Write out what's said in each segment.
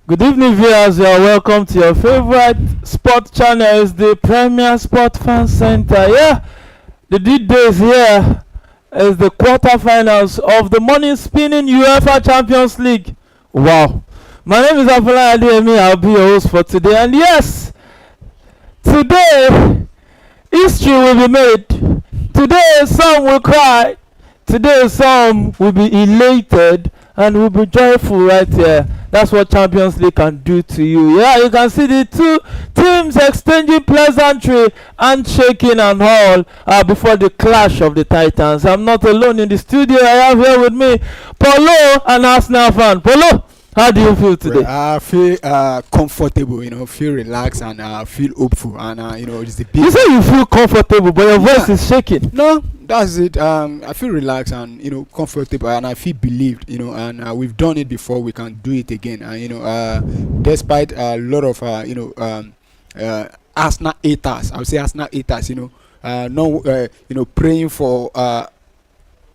Good evening, viewers. You are welcome to your favorite sport channel. It's the Premier Sport Fan Center. Yeah, the D-Days here is the quarterfinals of the morning spinning UEFA Champions League. Wow. My name is Afolayan Adeyemi. I'll be your host for today. And yes, today, history will be made. Today, some will cry. Today, some will be elated and will be joyful right here. That's what Champions League can do to you. Yeah, you can see the two teams exchanging pleasantry and shaking and all before the clash of the Titans. I'm not alone in the studio. I have here with me Polo, an Arsenal fan. Polo, how do you feel today? Well, I feel comfortable, feel relaxed and feel hopeful. And, it's the big. You say you feel comfortable, but your voice is shaking. No, that's it. I feel relaxed and, comfortable, and I feel believed, and we've done it before. We can do it again. And, despite a lot of, Arsenal haters, I would say Arsenal haters, praying for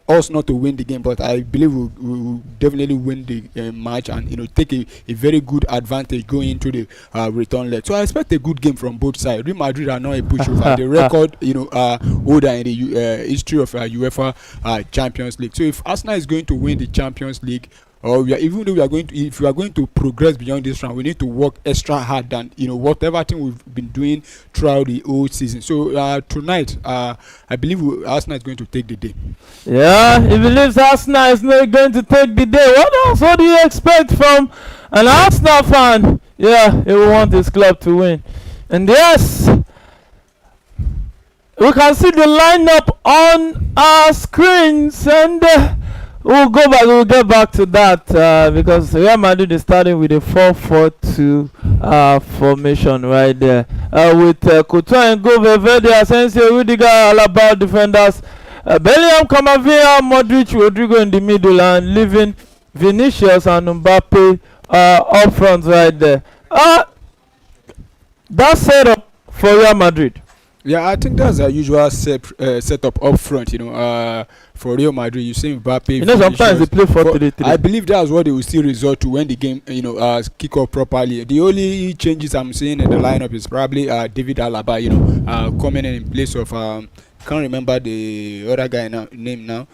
us not to win the game, but I believe we'll definitely win the match and take a very good advantage going into the return leg. So I expect a good game from both sides. Real Madrid are not a pushover. The record holder in the history of UEFA Champions League. So if Arsenal is going to win the Champions League, or if we are going to progress beyond this round, we need to work extra hard than whatever thing we've been doing throughout the whole season. So tonight, I believe Arsenal is going to take the day. Yeah, he believes Arsenal is not going to take the day. What else? What do you expect from an Arsenal fan? Yeah, he will want his club to win. And yes, we can see the lineup on our screens, and we'll get back to that because Real Madrid is starting with a 4-4-2 formation right there with Coutinho and Valverde, Asensio, Rudiger, Alaba defenders, Bellingham, Camavinga, Modric, Rodrigo in the middle, and leaving Vinicius and Mbappe up front right there. That's set up for Real Madrid. Yeah, I think that's a usual setup up front, for Real Madrid. You see Mbappe. Sometimes they play 4-3-3. I believe that's what they will still resort to when the game, kick off properly. The only changes I'm seeing in the lineup is probably David Alaba, coming in place of can't remember the other guy name now.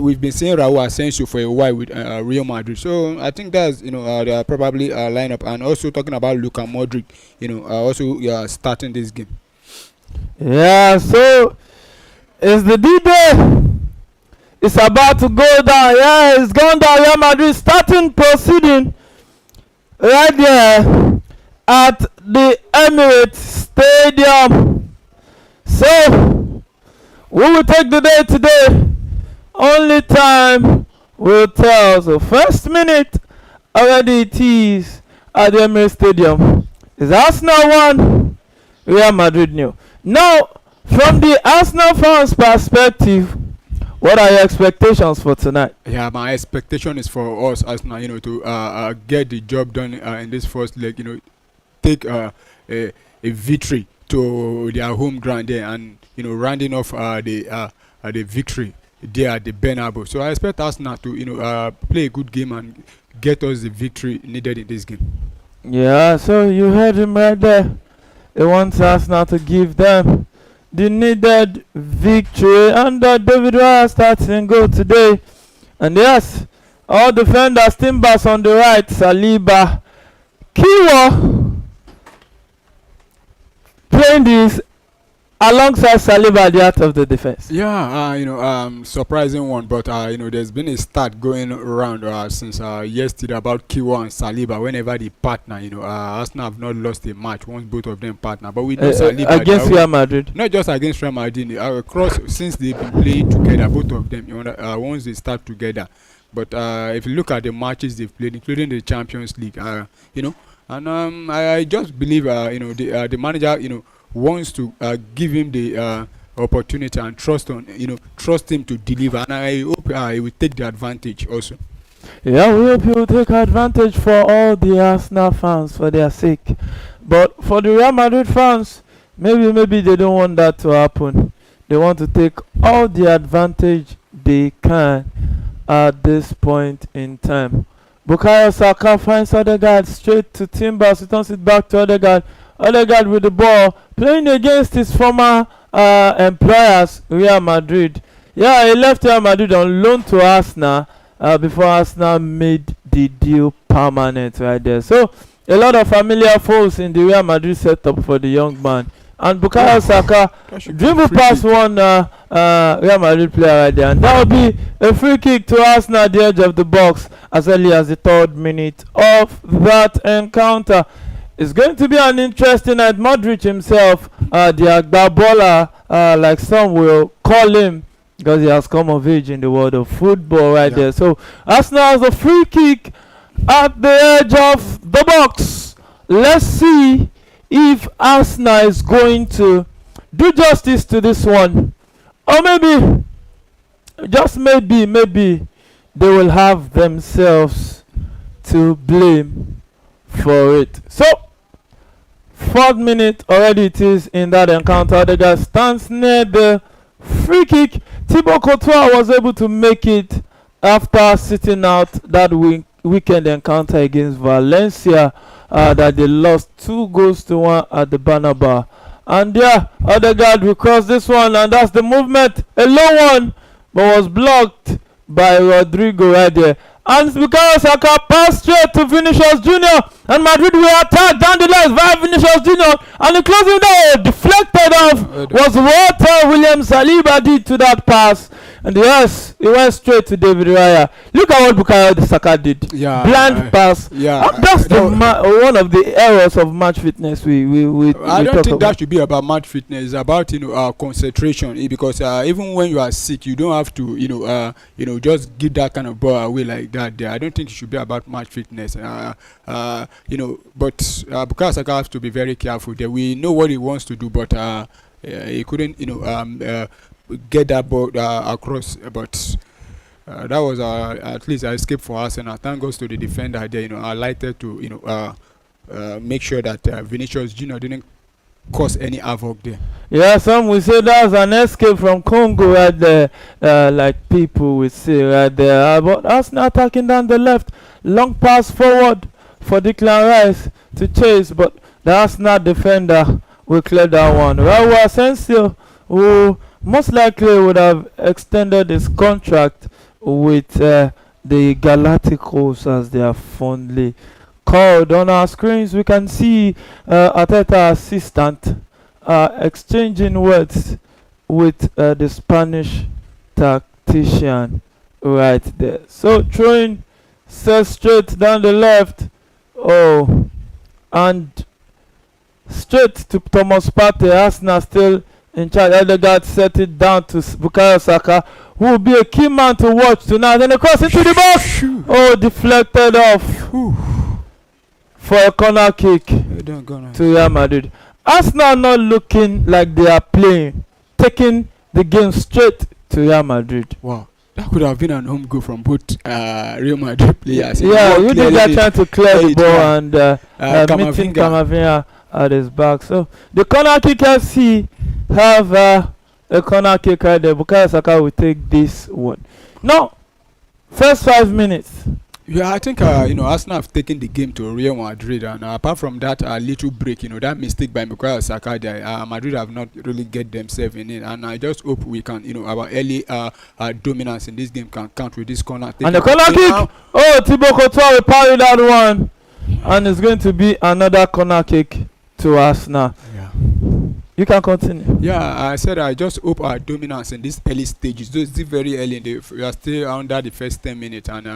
We've been seeing Raul Asensio for a while with Real Madrid, so I think that's they are probably lineup. And also talking about Luka Modric, also starting this game. Yeah, so it's the D-Day. It's about to go down. Yeah, it's gone down. Real Madrid starting proceeding right there at the Emirates Stadium. So we will take the day today. Only time will tell. So first minute already it is at the Emirates Stadium. Is Arsenal 1, Real Madrid 0. Now, from the Arsenal fans' perspective, what are your expectations for tonight? Yeah, my expectation is for us Arsenal, to get the job done in this first leg. Take a victory to their home ground there, and rounding off the victory there at the Bernabeu. So I expect Arsenal to play a good game and get us the victory needed in this game. Yeah, so you heard him right there. He wants Arsenal to give them the needed victory, and David Raya starting goal today. And yes, all defenders, Timbers on the right, Saliba, Kiwa playing this alongside Saliba at the heart of the defense. Yeah, surprising one, but there's been a start going around since yesterday about Kiwa and Saliba. Whenever they partner, Arsenal have not lost a match once both of them partner. But we know Saliba against Real Madrid, not just against Real Madrid, across since they've been playing together, both of them. Once they start together. But if you look at the matches they've played, including the Champions League, and I just believe the manager wants to give him the opportunity and trust him to deliver, and I hope he will take the advantage also. Yeah, we hope he will take advantage for all the Arsenal fans for their sake, but for the Real Madrid fans, maybe they don't want that to happen. They want to take all the advantage they can at this point in time. Bukayo Saka finds Odegaard straight to Timbers. Returns it back to Odegaard. Odegaard with the ball, playing against his former employers, Real Madrid. Yeah, he left Real Madrid on loan to Arsenal before Arsenal made the deal permanent right there. So a lot of familiar foes in the Real Madrid setup for the young man. And Bukayo Saka dribble past one Real Madrid player right there, and that will be a free kick to Arsenal at the edge of the box as early as the 3rd minute of that encounter. It's going to be an interesting night. Modric himself, the Agbabola, like some will call him, because he has come of age in the world of football right there. So Arsenal has a free kick at the edge of the box. Let's see if Arsenal is going to do justice to this one, or maybe, just maybe they will have themselves to blame for it. So 4th minute already it is in that encounter. The guy stands near the free kick. Thibaut Courtois was able to make it after sitting out that weekend encounter against Valencia, that they lost 2-1 at the Bernabeu. And yeah, Odegaard will cross this one, and that's the movement. A low one, but was blocked by Rodrigo right there. And Bukayo Saka passed straight to Vinicius Junior, and Madrid will attack down the left via Vinicius Junior, and the closing there deflected off was what William Saliba did to that pass. And yes, it went straight to David Raya. Look at what Bukayo Saka did. Yeah, blind pass. Yeah, that's one of the errors of match fitness. I don't think that should be about match fitness. It's about concentration. Because even when you are sick, you don't have to just give that kind of ball away like that. I don't think it should be about match fitness. But Bukayo Saka has to be very careful. There, we know what he wants to do, but he couldn't get that ball across, but that was at least an escape for us, and thank God to the defender there. Alighted to make sure that Vinicius Junior didn't cause any havoc there. Yeah, some will say that's an escape from Congo right there, like people will say right there. But Arsenal attacking down the left, long pass forward for Declan Rice to chase, but the Arsenal defender will clear that one. Raul Asensio, who most likely would have extended his contract with the Galacticos, as they are fondly called. On our screens, we can see Arteta assistant exchanging words with the Spanish tactician right there. So throwing set straight down the left, and straight to Thomas Partey. Arsenal still in charge. Odegaard set it down to Bukayo Saka, who will be a key man to watch tonight. And across into the box. Deflected off for a corner kick to Real Madrid. Arsenal not looking like they are playing, taking the game straight to Real Madrid. Wow, that could have been an home goal from both Real Madrid players. Yeah, you did that trying to clear the ball and meeting Camavinga at his back. So the corner kick FC have a corner kick right there. Bukayo Saka will take this one. Now, first 5 minutes. Yeah, I think Arsenal have taken the game to Real Madrid, and apart from that little break, that mistake by Bukayo Saka, Madrid have not really get themselves in it, and I just hope we can, our early dominance in this game can count with this corner. And the corner kick, Thibaut Courtois will parry that one, and it's going to be another corner kick to Arsenal. Yeah. You can continue. Yeah, I said I just hope our dominance in these early stages. Though it's still very early, we are still under the first 10 minutes, and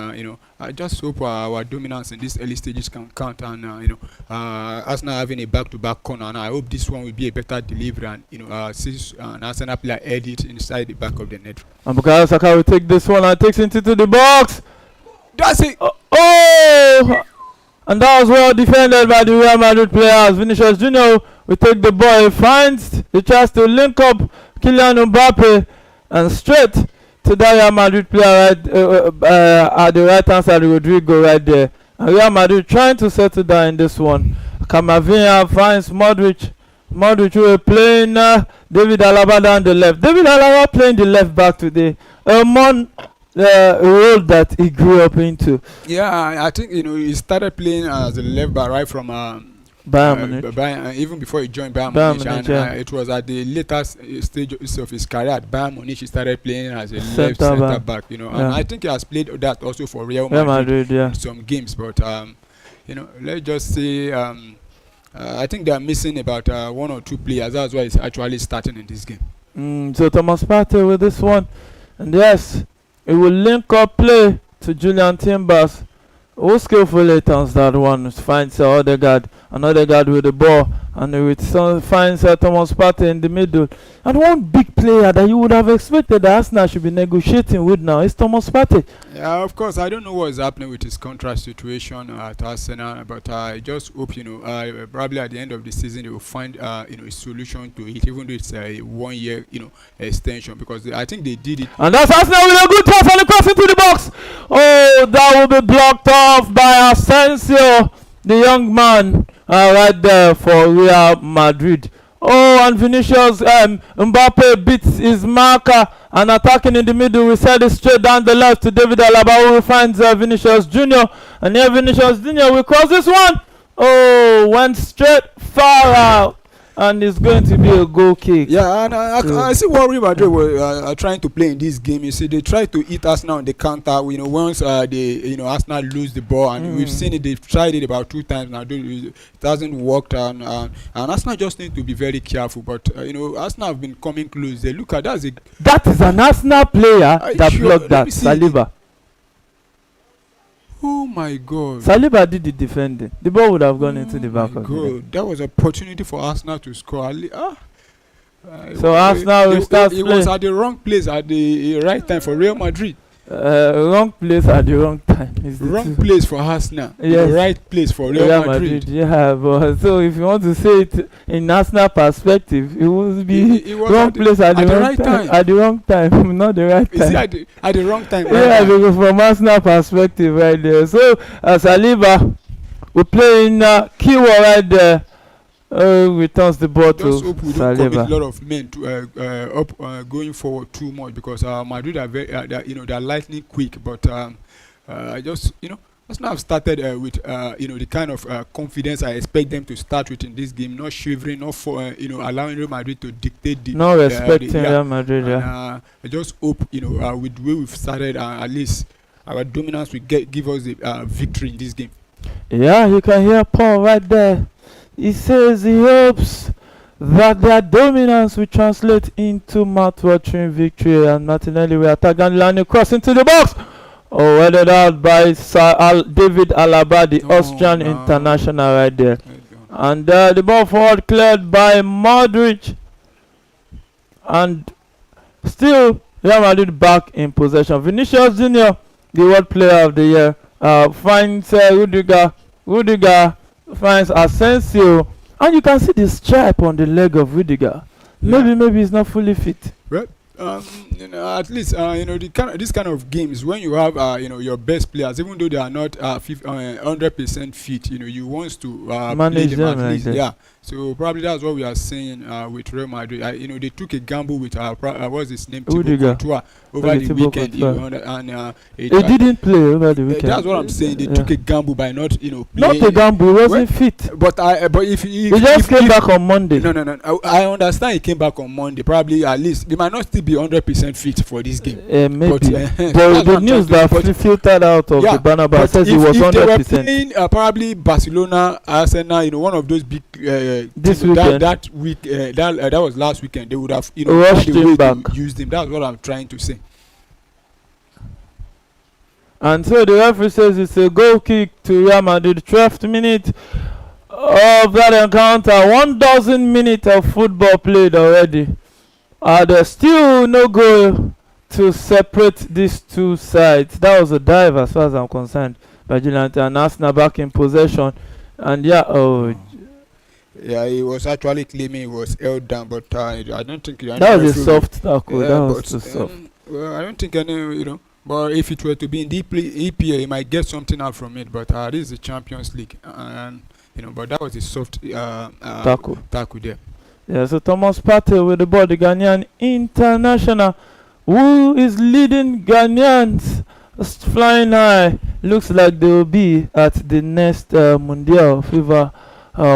I just hope our dominance in these early stages can count. And Arsenal having a back-to-back corner, and I hope this one will be a better delivery. And since an Arsenal player head it inside the back of the net. And Bukayo Saka will take this one and takes it into the box. That's it. And that was well defended by the Real Madrid players. Vinicius Junior will take the ball. He finds the chance to link up Kylian Mbappe, and straight to that Real Madrid player right at the right hand side, Rodrigo right there. And Real Madrid trying to settle down in this one. Camavinga finds Modric. Modric will playing David Alaba down the left. David Alaba playing the left back today. the role that he grew up into. Yeah, I think he started playing as a left back right from Bayern Munich. Even before he joined Bayern Bayern Munich, Munich, and yeah. it was at the later stage of his career at Bayern Munich he started playing as a left Centre centre back. back. And Yeah. I think he has played that also for Real Real Madrid Madrid, yeah. in some games. But let's just say I think they are missing about one or two players. That's why he's actually starting in this game. So Thomas Partey with this one. And yes, it will link up play to Julian Timbers. Who skillfully turns that one, finds Odegaard, and Odegaard with the ball, and finds Thomas Partey in the middle. And one big player that you would have expected that Arsenal should be negotiating with now is Thomas Partey. Yeah, of course. I don't know what is happening with his contract situation at Arsenal, but I just hope probably at the end of the season they will find a solution to it, even though it's a 1 year extension, because I think they did it. And that's Arsenal with a good toss and a cross into the box. Oh, that will be blocked off by Asensio, the young man, right there for Real Madrid. Oh, and Vinicius, Mbappe beats his marker and attacking in the middle. We said it straight down the left to David Alaba, who finds Vinicius Junior. And here Vinicius Junior will cross this one. Oh, went straight far out. And it's going to be a goal kick. Yeah, and I see what Real Madrid were trying to play in this game. You see, they try to hit Arsenal on the counter. Once Arsenal lose the ball, and we've seen it. They've tried it about 2 times now. It hasn't worked, and Arsenal just need to be very careful. But Arsenal have been coming close. They look at that. That is an Arsenal player that blocked that. Saliba. Oh my God! Saliba did the defending. The ball would have gone into the back of the net. That was an opportunity for Arsenal to score. So Arsenal will start playing. It was at the wrong place at the right time for Real Madrid. Wrong place at the wrong time. Wrong place for Arsenal. Yes. The right place for Real Madrid. Yeah, but so if you want to say it in Arsenal perspective, it would be it was wrong place at the right time. At the wrong time, not the right time. Is it at the wrong time? Yeah, because from Arsenal perspective right there. So Saliba, we play in Kiwa right there. Returns the ball to just hope we don't commit Saliba. a lot of men to going forward too much, because Madrid are very they're lightning quick, but I just Arsenal have started with the kind of confidence I expect them to start with in this game, not shivering, not for allowing Real Madrid to dictate the. No respecting Real Madrid. I just hope with the way we've started, at least our dominance will give us a victory in this game. Yeah, you can hear Paul right there. He says he hopes that their dominance will translate into mouth-watering victory, and Martinelli will attack and land across into the box. Oh, headed out by David Alaba, the Austrian international right there. And the ball forward cleared by Modric. And still, Real Madrid back in possession. Vinicius Junior, the World Player of the Year, finds Rudiger. Rudiger finds Asensio, and you can see the stripe on the leg of Rudiger. Maybe he's not fully fit. Well, at least this kind of games, when you have your best players, even though they are not 100% fit, you want to manage play them at least. Yeah. So probably that's what we are saying with Real Madrid. They took a gamble with what's his name, Thibaut Courtois, over the weekend. And he didn't play over the weekend. That's what I'm saying. They took a gamble by not playing. Not a gamble. He wasn't fit. But if he just came back on Monday. No. I understand he came back on Monday. Probably at least they might not still be 100% fit for this game. Maybe. But the news that filtered out of the Bernabeu says he was 100%. They were playing probably Barcelona, Arsenal, one of those big. This weekend. That was last weekend. They would have rushed him back. Used him. That's what I'm trying to say. And so the referee says it's a goal kick to Real Madrid. 12th minute of that encounter. 1,000 minutes of football played already. There's still no goal to separate these two sides. That was a dive as far as I'm concerned by Julian, and Arsenal back in possession. And he was actually claiming he was held down, but I don't think that was a soft tackle. That was too soft. Well, I don't think but if it were to be in the EPL, he might get something out from it. But this is the Champions League, and but that was a soft tackle there. Yeah, so Thomas Partey with the ball, the Ghanaian international, who is leading Ghanaians flying high. Looks like they will be at the next Mundial FIFA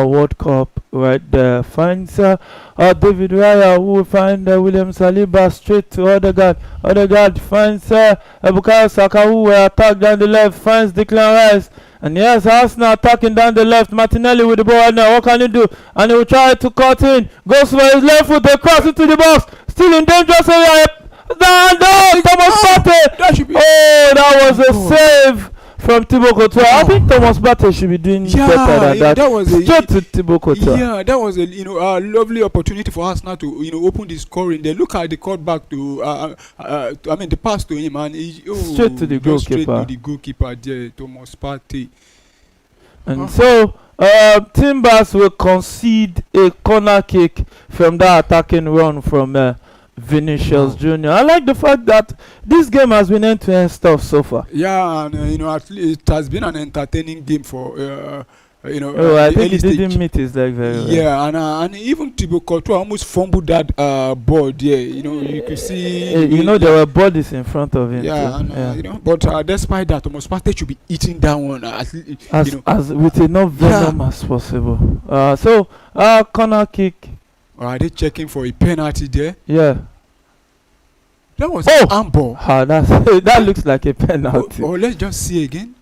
World Cup right there. Finds David Raya, who will find William Saliba straight to Odegaard. Odegaard finds Bukayo Saka, who will attack down the left. Finds Declan Rice. And yes, Arsenal attacking down the left. Martinelli with the ball right now. What can he do? And he will try to cut in. Goes for his left foot. They cross into the box. Still in dangerous area. Thomas Partey. That was a save from Thibaut Courtois. I think Thomas Partey should be doing better than that. That was straight to Thibaut Courtois. Yeah, that was a lovely opportunity for Arsenal to open the scoring. They look at the cutback to the pass to him, and straight to the goalkeeper. Straight to the goalkeeper there, Thomas Partey. And so Timbers will concede a corner kick from that attacking run from Vinicius Junior. I like the fact that this game has been end-to-end stuff so far. Yeah, and at least it has been an entertaining game for I think he didn't meet his leg very well. Yeah, and even Thibaut Courtois almost fumbled that ball there. You could see. There were bodies in front of him. Yeah, and, but despite that, Thomas Partey should be eating that one as with enough venom as possible. Corner kick. Are they checking for a penalty there? Yeah. That was an handball. That looks like a penalty. Let's just see again.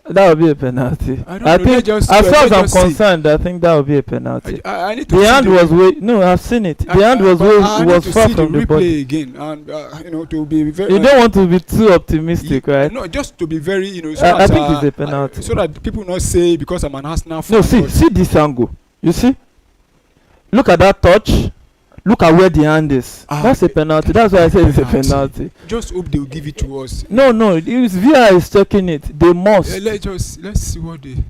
That would be a penalty. I think, as far as I'm concerned, I think that would be a penalty. I need to the hand was way. No, I've seen it. The hand was far from the body. Again, and to be very. You don't want to be too optimistic, right? No, just to be very, I think it's a penalty. So that people not say because I'm an Arsenal fan. No, see this angle. You see? Look at that touch. Look at where the hand is. That's a penalty. That's why I said it's a penalty. Just hope they'll give it to us. No, it's VR is checking it. They must. Let's see what they.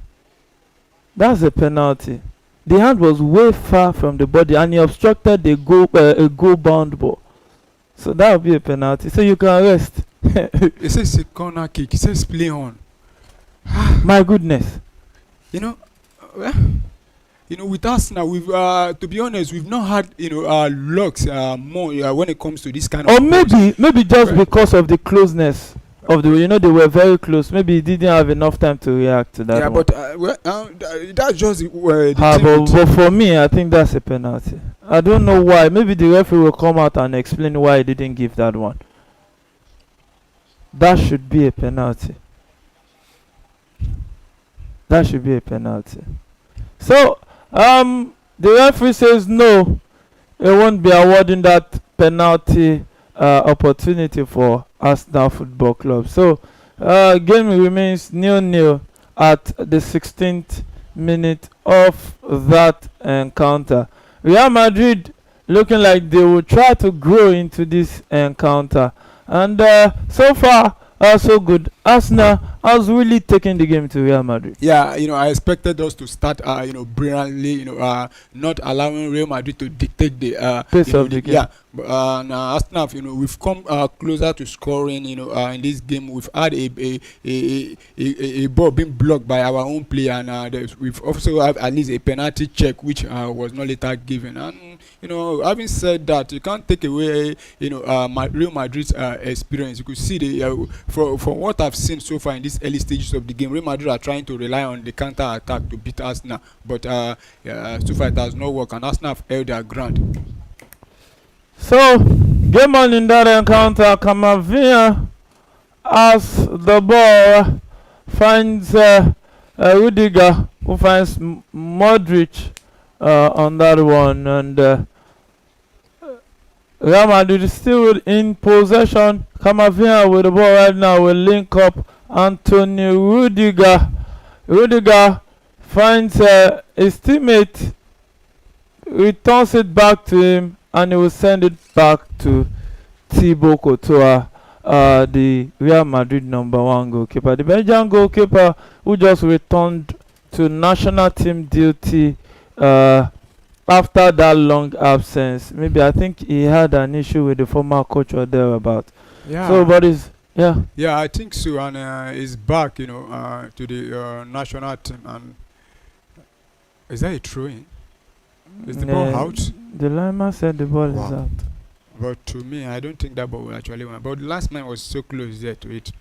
That's a penalty. The hand was way far from the body, and he obstructed a goal bound ball. So that would be a penalty. So you can rest. It says a corner kick. It says play on. My goodness. With us now, we've to be honest, we've not had lucks more when it comes to this kind of. Or maybe just because of the closeness of the they were very close. Maybe he didn't have enough time to react to that. Yeah, one. But that's just the but for me, I think that's a penalty. I don't know why. Maybe the referee will come out and explain why he didn't give that one. That should be a penalty. That should be a penalty. So. The referee says no, he won't be awarding that penalty opportunity for Arsenal Football Club. So, game remains 0-0 at the 16th minute of that encounter. Real Madrid looking like they will try to grow into this encounter, and so far so good. Arsenal has really taken the game to Real Madrid. Yeah, I expected us to start, brilliantly, not allowing Real Madrid to dictate the pace of the game. Yeah, but now Arsenal, we've come closer to scoring. In this game, we've had a ball being blocked by our own player, and we've also have at least a penalty check, which was not later given. And having said that, you can't take away, Real Madrid's experience. You could see from what I've seen so far in these early stages of the game, Real Madrid are trying to rely on the counter attack to beat Arsenal, but so far it has not worked, and Arsenal have held their ground. So, game on in that encounter, Camavinga as the ball finds Rudiger, who finds Modric on that one, and Real Madrid is still in possession. Camavinga with the ball right now will link up Antonio Rudiger. Rudiger finds his teammate, returns it back to him, and he will send it back to Thibaut Courtois, the Real Madrid #1 goalkeeper. The Belgian goalkeeper who just returned to national team duty after that long absence. Maybe I think he had an issue with the former coach or thereabout. Yeah. So, but yeah, I think so, and he's back, to the national team. And is that a throw-in? Is the ball out? The lineman said the ball is out. But to me, I don't think that ball will actually win. But last man was so close there to it.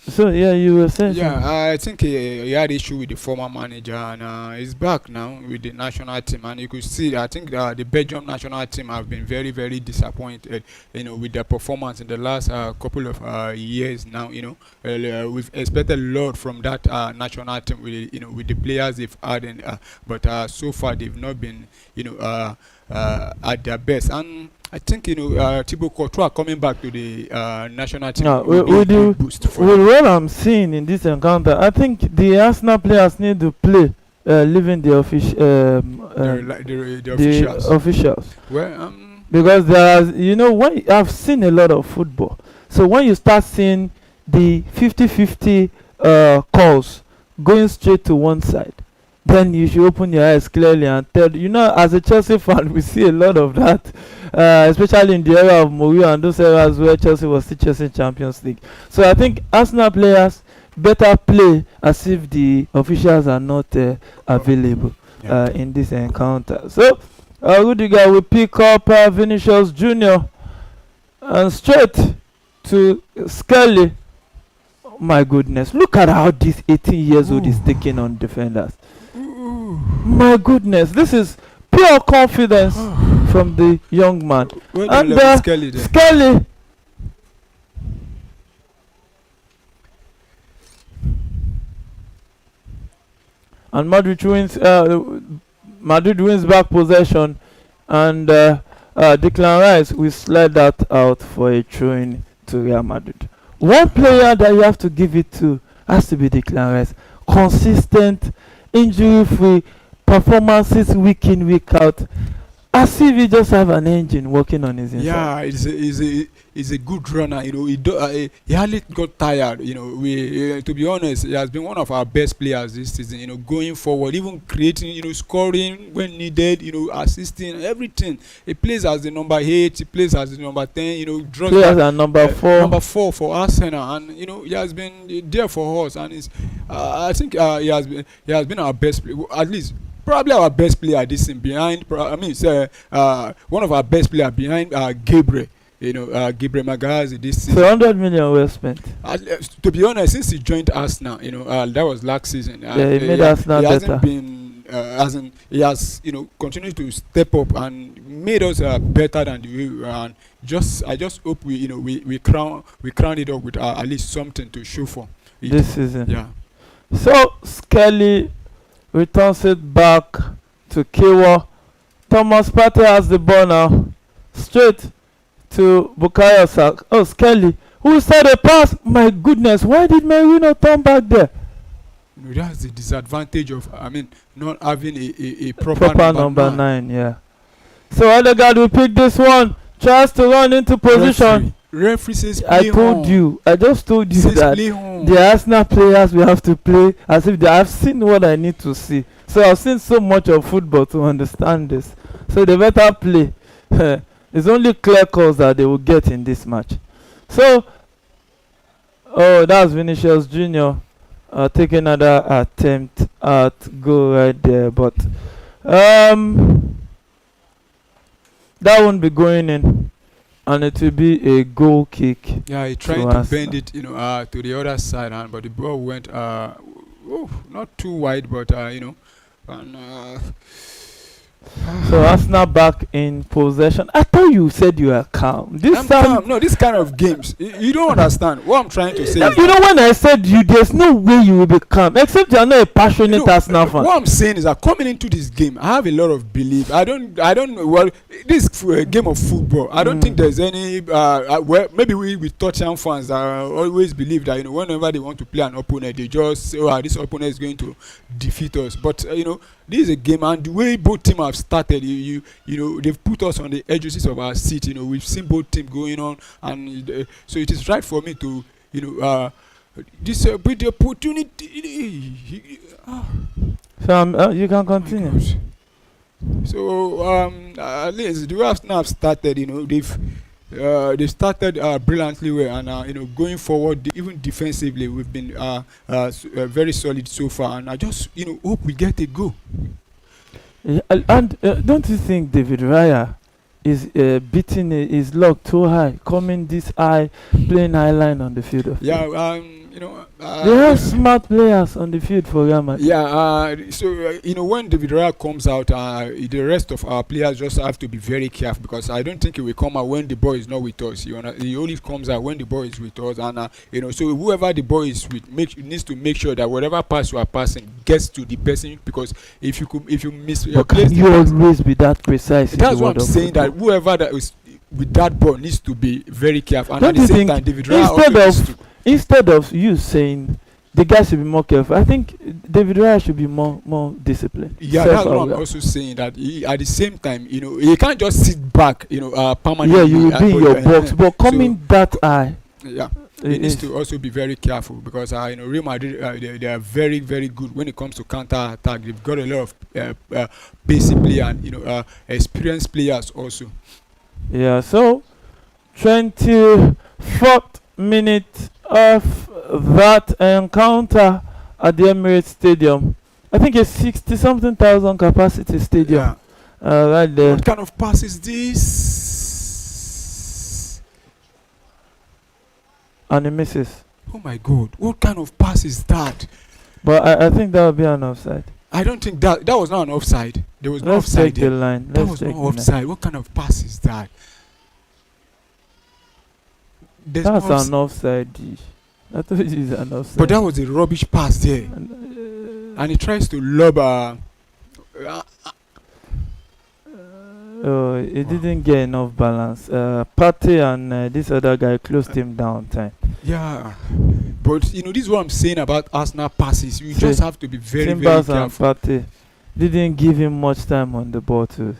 So yeah, you were saying Yeah, something. I think he had issue with the former manager, and he's back now with the national team. And you could see, I think the Belgium national team have been very, very disappointed, with their performance in the last couple of years now. We've expected a lot from that national team with with the players they've had, but so far they've not been, at their best. And I think Thibaut Courtois coming back to the national team Now, will be a good boost for with them. what I'm seeing in this encounter, I think the Arsenal players need to play, leaving the The the officials. officials, Well, because there are, when I've seen a lot of football, so when you start seeing the 50-50 calls going straight to one side, then you should open your eyes clearly and tell, as a Chelsea fan, we see a lot of that, especially in the era of Mourinho and those eras where Chelsea was still chasing Champions League. So I think Arsenal players better play as if the officials are not available yeah. in this encounter. So Rudiger will pick up Vinicius Junior and straight to Skelly. My goodness, look at how this 18 years old is taking on defenders. My goodness, this is pure confidence from the young man. Well And done, Skelly there. Skelly, and Madrid wins back possession, and Declan Rice will slide that out for a throw-in to Real Madrid. One player that you have to give it to has to be Declan Rice. Consistent, injury-free performances week in, week out, as if he just have an engine working on his inside. Yeah, he's a good runner. He hardly got tired. We to be honest, he has been one of our best players this season. Going forward, even creating, scoring when needed. Assisting, everything. He plays as the number 8. He plays as the number 10. Draws Players back, are number 4. number 4 for Arsenal, and he has been there for us. And I think he has been our best player, at least. Probably our best player this season behind. One of our best player behind Gabriel. Gabriel Magalhaes this season. So 100 million were spent. To be honest, since he joined Arsenal, that was last season. Yeah, he made Arsenal he better. hasn't been, he has, continued to step up and made us better than the way we were. And I just hope we crown it up with at least something to show for it. This season. Yeah. So Skelly returns it back to Kiwa. Thomas Partey has the ball now. Straight to Bukayo Saka. Oh, Skelly, who said a pass? My goodness, why did Merino turn back there? That's the disadvantage of, not having a proper number 9, yeah. So Odegaard will pick this one. Tries to run into position. Referee says I play told on. you. I just told you Says that play on. the Arsenal players will have to play as if I've seen what I need to see. So I've seen so much of football to understand this. So they better play. It's only clear calls that they will get in this match. So, that's Vinicius Junior taking another attempt at goal right there, but that won't be going in, and it will be a goal kick. Yeah, he tried to bend it, to the other side, but the ball went not too wide, but and So Arsenal back in possession. I thought you said you were calm. I'm calm. No, this kind of games, you don't understand what I'm trying to say. You know, when I said there's no way you will be calm, except you're not a passionate Arsenal fan. What I'm saying is that coming into this game, I have a lot of belief. I don't. Well, this game of football, I don't think there's any. Maybe we Tottenham fans always believe that whenever they want to play an opponent, they just say, this opponent is going to defeat us. But this is a game, and the way both teams have started, they've put us on the edges of our seat. We've seen both teams going on, and so it is right for me to, this with the opportunity. So you can continue. So at least the way Arsenal have started, they started brilliantly well, and going forward, even defensively, we've been very solid so far, and I just hope we get a goal. Yeah, and don't you think David Raya is beating his luck too high, coming this high, playing high line on the field of play. Yeah, They have smart players on the field for Real Madrid. yeah. When David Raya comes out, the rest of our players just have to be very careful, because I don't think he will come out when the ball is not with us. He only comes out when the ball is with us, and so whoever the ball is with needs to make sure that whatever pass you are passing gets to the person, because if you miss your But place, can you always be that precise? that's what I'm saying. That whoever that is with that ball needs to be very careful, and Don't at the you same think time, David Raya also needs to. Instead of you saying the guy should be more careful, I think David Raya should be more disciplined. Yeah, that's what I'm also saying. That at the same time, he can't just sit back, permanently. Yeah, you will be in your box, but coming that high. Yeah, he needs to also be very careful, because Real Madrid, they are very, very good when it comes to counter attack. They've got a lot of basic player and experienced players also. Yeah, so 24th minute of that encounter at the Emirates Stadium. I think a 60-something thousand capacity stadium. Right there. What kind of pass is this? And he misses. Oh my God! What kind of pass is that? But I think that would be an offside. I don't think that was not an offside. There was no Let's offside check the there. line. That Let's was check not the line. offside. What kind of pass is that? There's That's no an offside. I thought it is an offside. But that was a rubbish pass there. And he tries to lob. Oh, he didn't get enough balance. Partey and this other guy closed him down time. Yeah. But this is what I'm saying about Arsenal passes. You just have to be very, Timbers very and careful. Partey didn't give him much time on the ball too.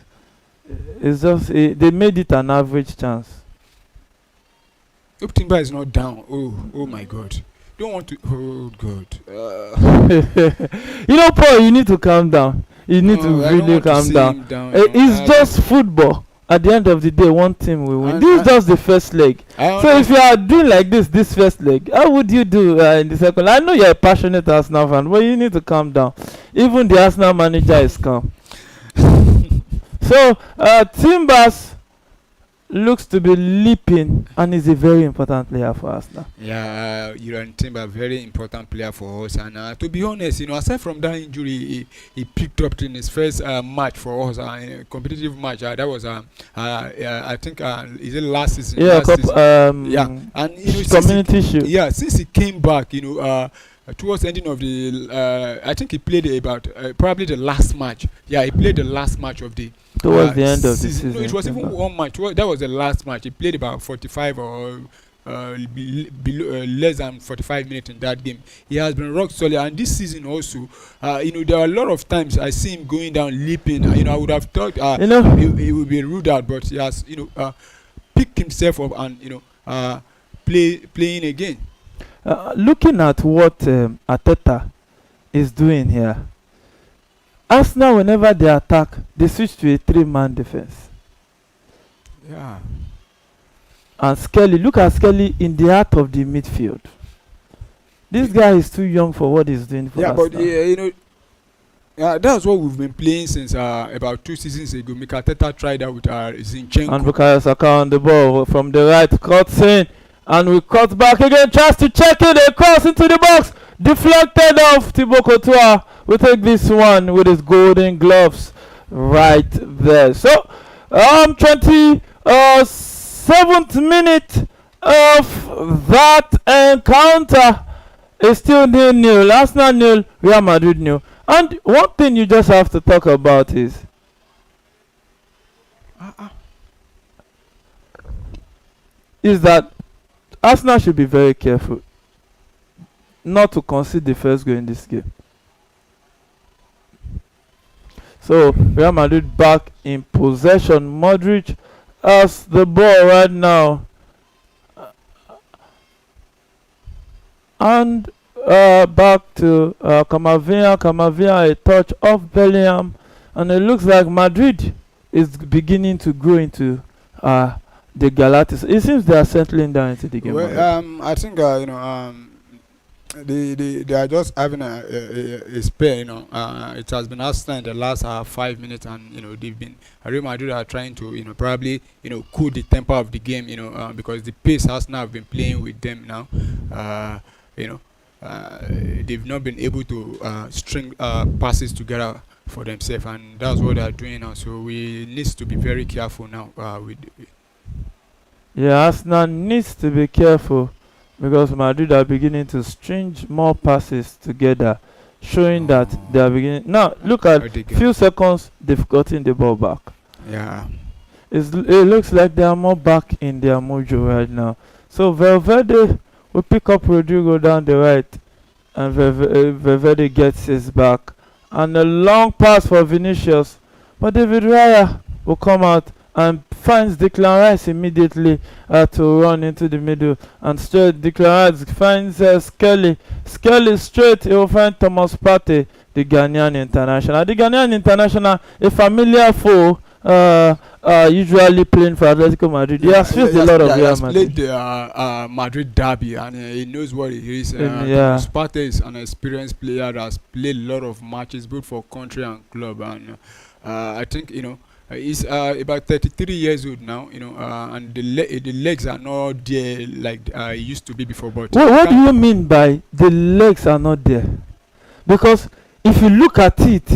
It's just they made it an average chance. If Timber is not down, oh my God. Don't want to. Oh God. Paul, you need to calm down. You need to really calm down. It's just football. At the end of the day, one team will win. This is just the first leg. So if you are doing like this first leg, how would you do in the second? I know you're a passionate Arsenal fan, but you need to calm down. Even the Arsenal manager is calm. So Timbers looks to be leaping and is a very important player for us now. Yeah, Timber, very important player for us. And to be honest, aside from that injury, he picked up in his first match for us, a competitive match. That was, I think, is it last season? Yeah, and Community Shield. Yeah, since he came back, towards the ending of the, I think he played about probably the last match. Yeah, he played the last match of the. Towards the end of the season. No, it was even one match. That was the last match. He played about 45 or less than 45 minutes in that game. He has been rock solid, and this season also, there are a lot of times I see him going down leaping. I would have thought he would be ruled out, but he has picked himself up and playing again. Looking at what Arteta is doing here, Arsenal, whenever they attack, they switch to a 3-man defense. Yeah. And Skelly, look at Skelly in the heart of the midfield. This guy is too young for what he's doing for Arsenal. But that's what we've been playing since about 2 seasons ago. Mikel Arteta tried that with Zinchenko. And Bukayo Saka on the ball from the right, cuts in, and we cut back again, tries to check it, a cross into the box, deflected off. Thibaut Courtois will take this one with his golden gloves right there. So 27th minute of that encounter is still 0-0. Arsenal 0, Real Madrid 0. And one thing you just have to talk about is that Arsenal should be very careful not to concede the first goal in this game. So Real Madrid back in possession. Modric has the ball right now, and back to Camavinga, a touch off Bellingham, and it looks like Madrid is beginning to grow into the Galacticos. It seems they are settling down into the game. Well, I think They are just having a spare, it has been Arsenal in the last 5 minutes, and they've been Real Madrid are trying to probably cool the tempo of the game, because the pace Arsenal have been playing with them now. You know, they've not been able to string passes together for themselves, and that's what they are doing now. So we need to be very careful now. Yeah, Arsenal needs to be careful because Madrid are beginning to string more passes together, showing that they are beginning. Now, look at few seconds, they've gotten the ball back. Yeah. It looks like they are more back in their mojo right now. So Valverde will pick up Rodrigo down the right, and Valverde gets his back. And a long pass for Vinicius, but David Raya will come out and finds Declan Rice immediately to run into the middle, and straight Declan Rice finds Skelly. Skelly straight, he will find Thomas Partey, the Ghanaian international. The Ghanaian international, a familiar foe, usually playing for Atletico Madrid. He has faced a lot of Real Madrid. He has played the Madrid derby, and he knows what it is. Yeah. Partey is an experienced player that has played a lot of matches both for country and club, and I think he's about 33 years old now, and the legs are not there like it used to be before. But what do you mean by the legs are not there? Because if you look at it,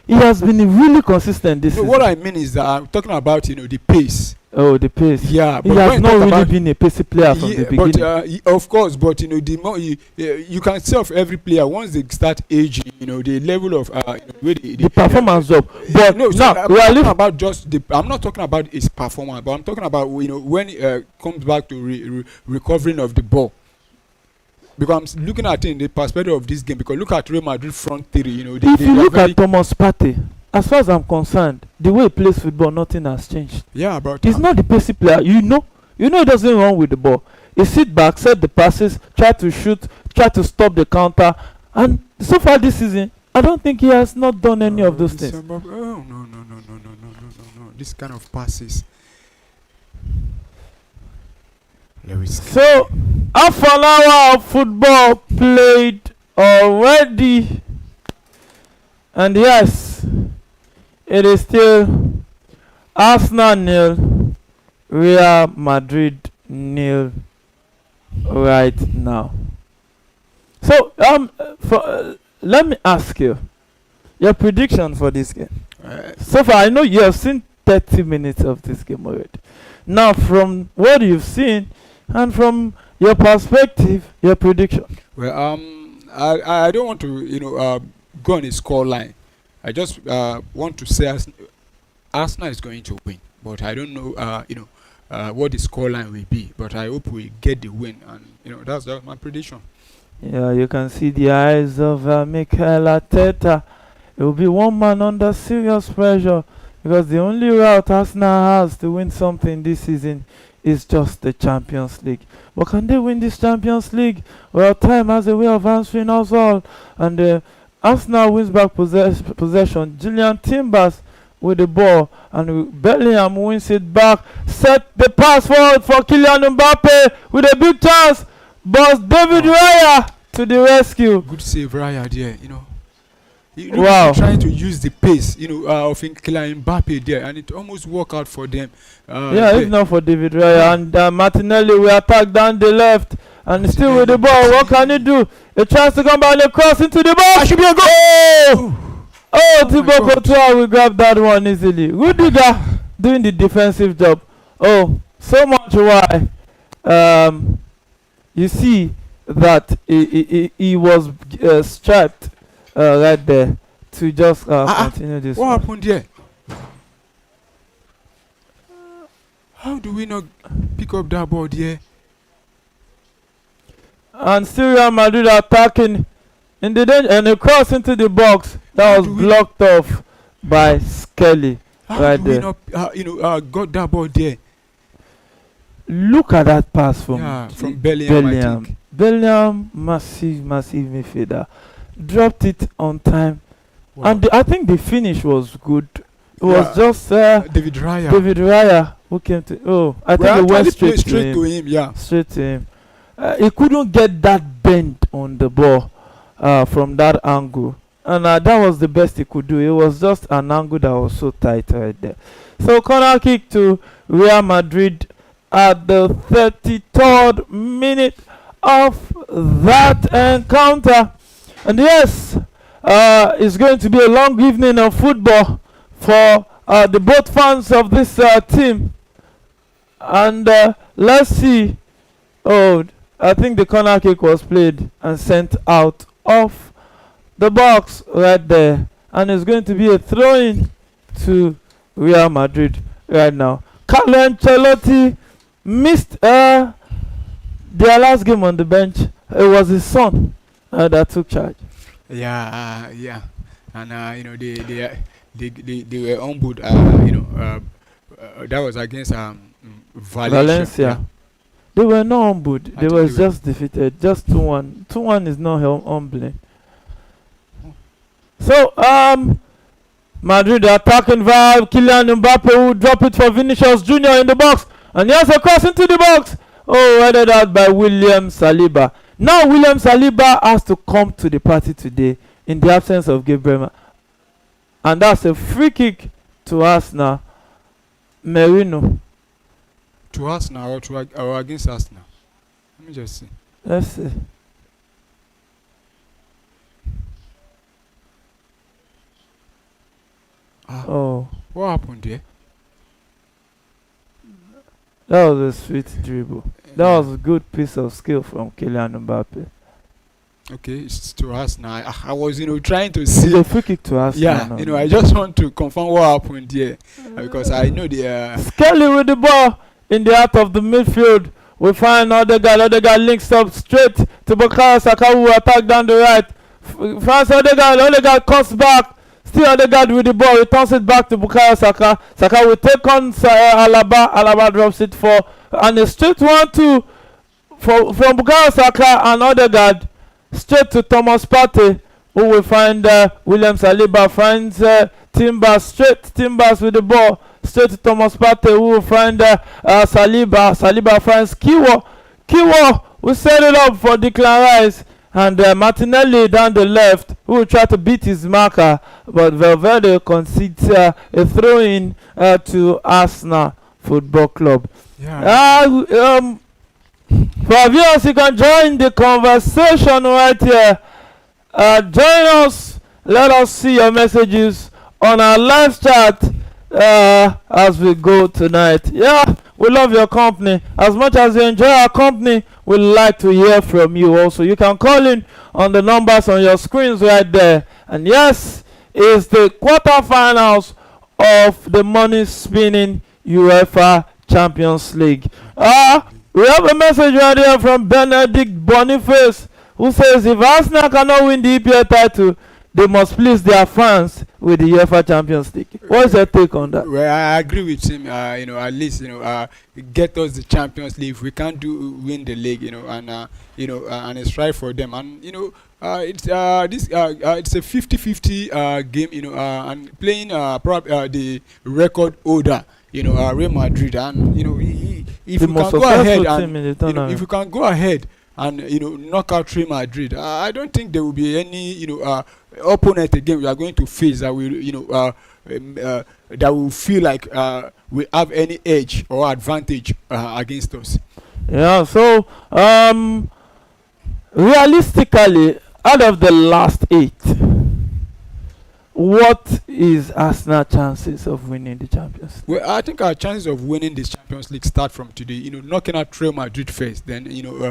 he has been really consistent this season. What I mean is that I'm talking about the pace. Oh, the pace. Yeah, he has not really been a pacey player from the beginning. But of course, but the more you can see of every player once they start aging, the level of the performance drop. But no, now I'm not talking about just the. I'm not talking about his performance, but I'm talking about when he comes back to recovering of the ball. Because I'm looking at it in the perspective of this game. Because look at Real Madrid front three. If you look at Thomas Partey, as far as I'm concerned, the way he plays football, nothing has changed. Yeah, but he's not the pacey player. He doesn't run with the ball. He sit back, set the passes, try to shoot, try to stop the counter, and so far this season, I don't think he has not done any of those things. No. This kind of passes. So, half an hour of football played already, and yes, it is still Arsenal 0, Real Madrid 0 right now. So, let me ask you your prediction for this game. So far, I know you have seen 30 minutes of this game already. Now, from what you've seen and from your perspective, your prediction. Well, I don't want to go on a score line. I just want to say Arsenal is going to win, but I don't know what the score line will be. But I hope we get the win, and that's my prediction. Yeah, you can see the eyes of Mikel Arteta. It will be one man under serious pressure, because the only route Arsenal has to win something this season is just the Champions League. But can they win this Champions League? Well, time has a way of answering us all. And Arsenal wins back possession. Julian Timbers with the ball, and Bellingham wins it back. Set the pass forward for Kylian Mbappe with a big chance. But David Raya to the rescue. Good save, Raya there, Wow. Trying to use the pace, of Kylian Mbappe there, and it almost worked out for them. If not for David Raya. And Martinelli will attack down the left, and still with the ball. What can he do? A chance to come back and cross into the ball. That should be a goal. Thibaut Courtois will grab that one easily. Rudiger doing the defensive job. So much why. You see that he was strapped right there to just continue this. What happened there? How do we not pick up that ball there? And still Real Madrid attacking in the danger, and a cross into the box that was blocked off by Skelly right there. How do we not got that ball there? Look at that pass from Bellingham. Bellingham, massive midfielder, dropped it on time. Wow. And I think the finish was good. It was just David Raya who came to. I think it went straight to him. Yeah, straight to him. he couldn't get that bend on the ball from that angle. And that was the best he could do. It was just an angle that was so tight right there. So corner kick to Real Madrid at the 33rd minute of that encounter. And yes, it's going to be a long evening of football for the both fans of this team. And let's see. Oh, I think the corner kick was played and sent out of the box right there. And it's going to be a throw-in to Real Madrid right now. Carlo Ancelotti missed their last game on the bench. It was his son that took charge. Yeah, and they were humbled. That was against Valencia. Yeah. They were not humbled. They were just defeated. Just 2-1. 2-1 is not humbling. So Madrid attacking via Kylian Mbappe, who drop it for Vinicius Junior in the box, and here's a cross into the box. Oh, headed out by William Saliba. Now William Saliba has to come to the party today in the absence of Gabriel, and that's a free kick to Arsenal. Merino. To Arsenal or against Arsenal? Let me just see. Let's see. Oh, what happened there? That was a sweet dribble. That was a good piece of skill from Kylian Mbappe. Okay, it's to Arsenal. I was, trying to see. It's a free kick to Arsenal. Yeah, now. I just want to confirm what happened here because I know the. Skelly with the ball in the heart of the midfield. We find Odegaard. Odegaard links up straight to Bukayo Saka, who attack down the right. Finds Odegaard. Odegaard cuts back. Still Odegaard with the ball. Returns it back to Bukayo Saka. Saka will take on Alaba. Alaba drops it for and a straight 1-2 from Bukayo Saka and Odegaard straight to Thomas Partey, who will find William Saliba. Finds Timbers straight. Timbers with the ball. Straight to Thomas Partey, who will find Saliba. Saliba finds Kiwo. Kiwo will set it up for Declan Rice. And Martinelli down the left, who will try to beat his marker. But Valverde concedes a throw-in to Arsenal Football Club. Yeah. For viewers, you can join the conversation right here. Join us. Let us see your messages on our live chat as we go tonight. Yeah, we love your company. As much as you enjoy our company, we'd like to hear from you also. You can call in on the numbers on your screens right there. And yes, it's the quarterfinals of the money spinning UEFA Champions League. We have a message right here from Benedict Boniface, who says if Arsenal cannot win the EPL title, they must please their fans with the UEFA Champions League. What's your take on that? Well, I agree with him. At least get us the Champions League. If we can't win the league, and it's right for them. And it's a 50-50 game. And playing the record holder. Real Madrid, and if you can go ahead and if you can go ahead and knock out Real Madrid, I don't think there will be any opponent again we are going to face that will that will feel like we have any edge or advantage against us. Yeah. So realistically, out of the last 8, what is Arsenal chances of winning the Champions League? Well, I think our chances of winning this Champions League start from today. Knocking out Real Madrid first, then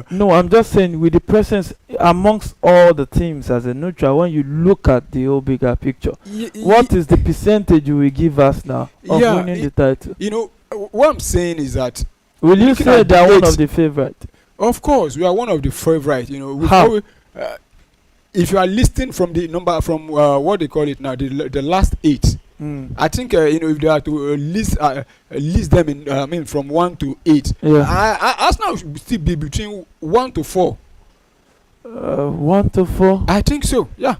No, I'm just saying with the presence amongst all the teams as a neutral. When you look at the whole bigger picture, what is the percentage you will give us now of winning the title? What I'm saying is that. Will you say they're one of the favourites? Of course, we are one of the favourites. How? If you are listing from the number from what they call it now, the last 8, I think if they are to list them in from 1 to 8, Arsenal should still be between 1 to 4. 1 to 4. I think so. Yeah.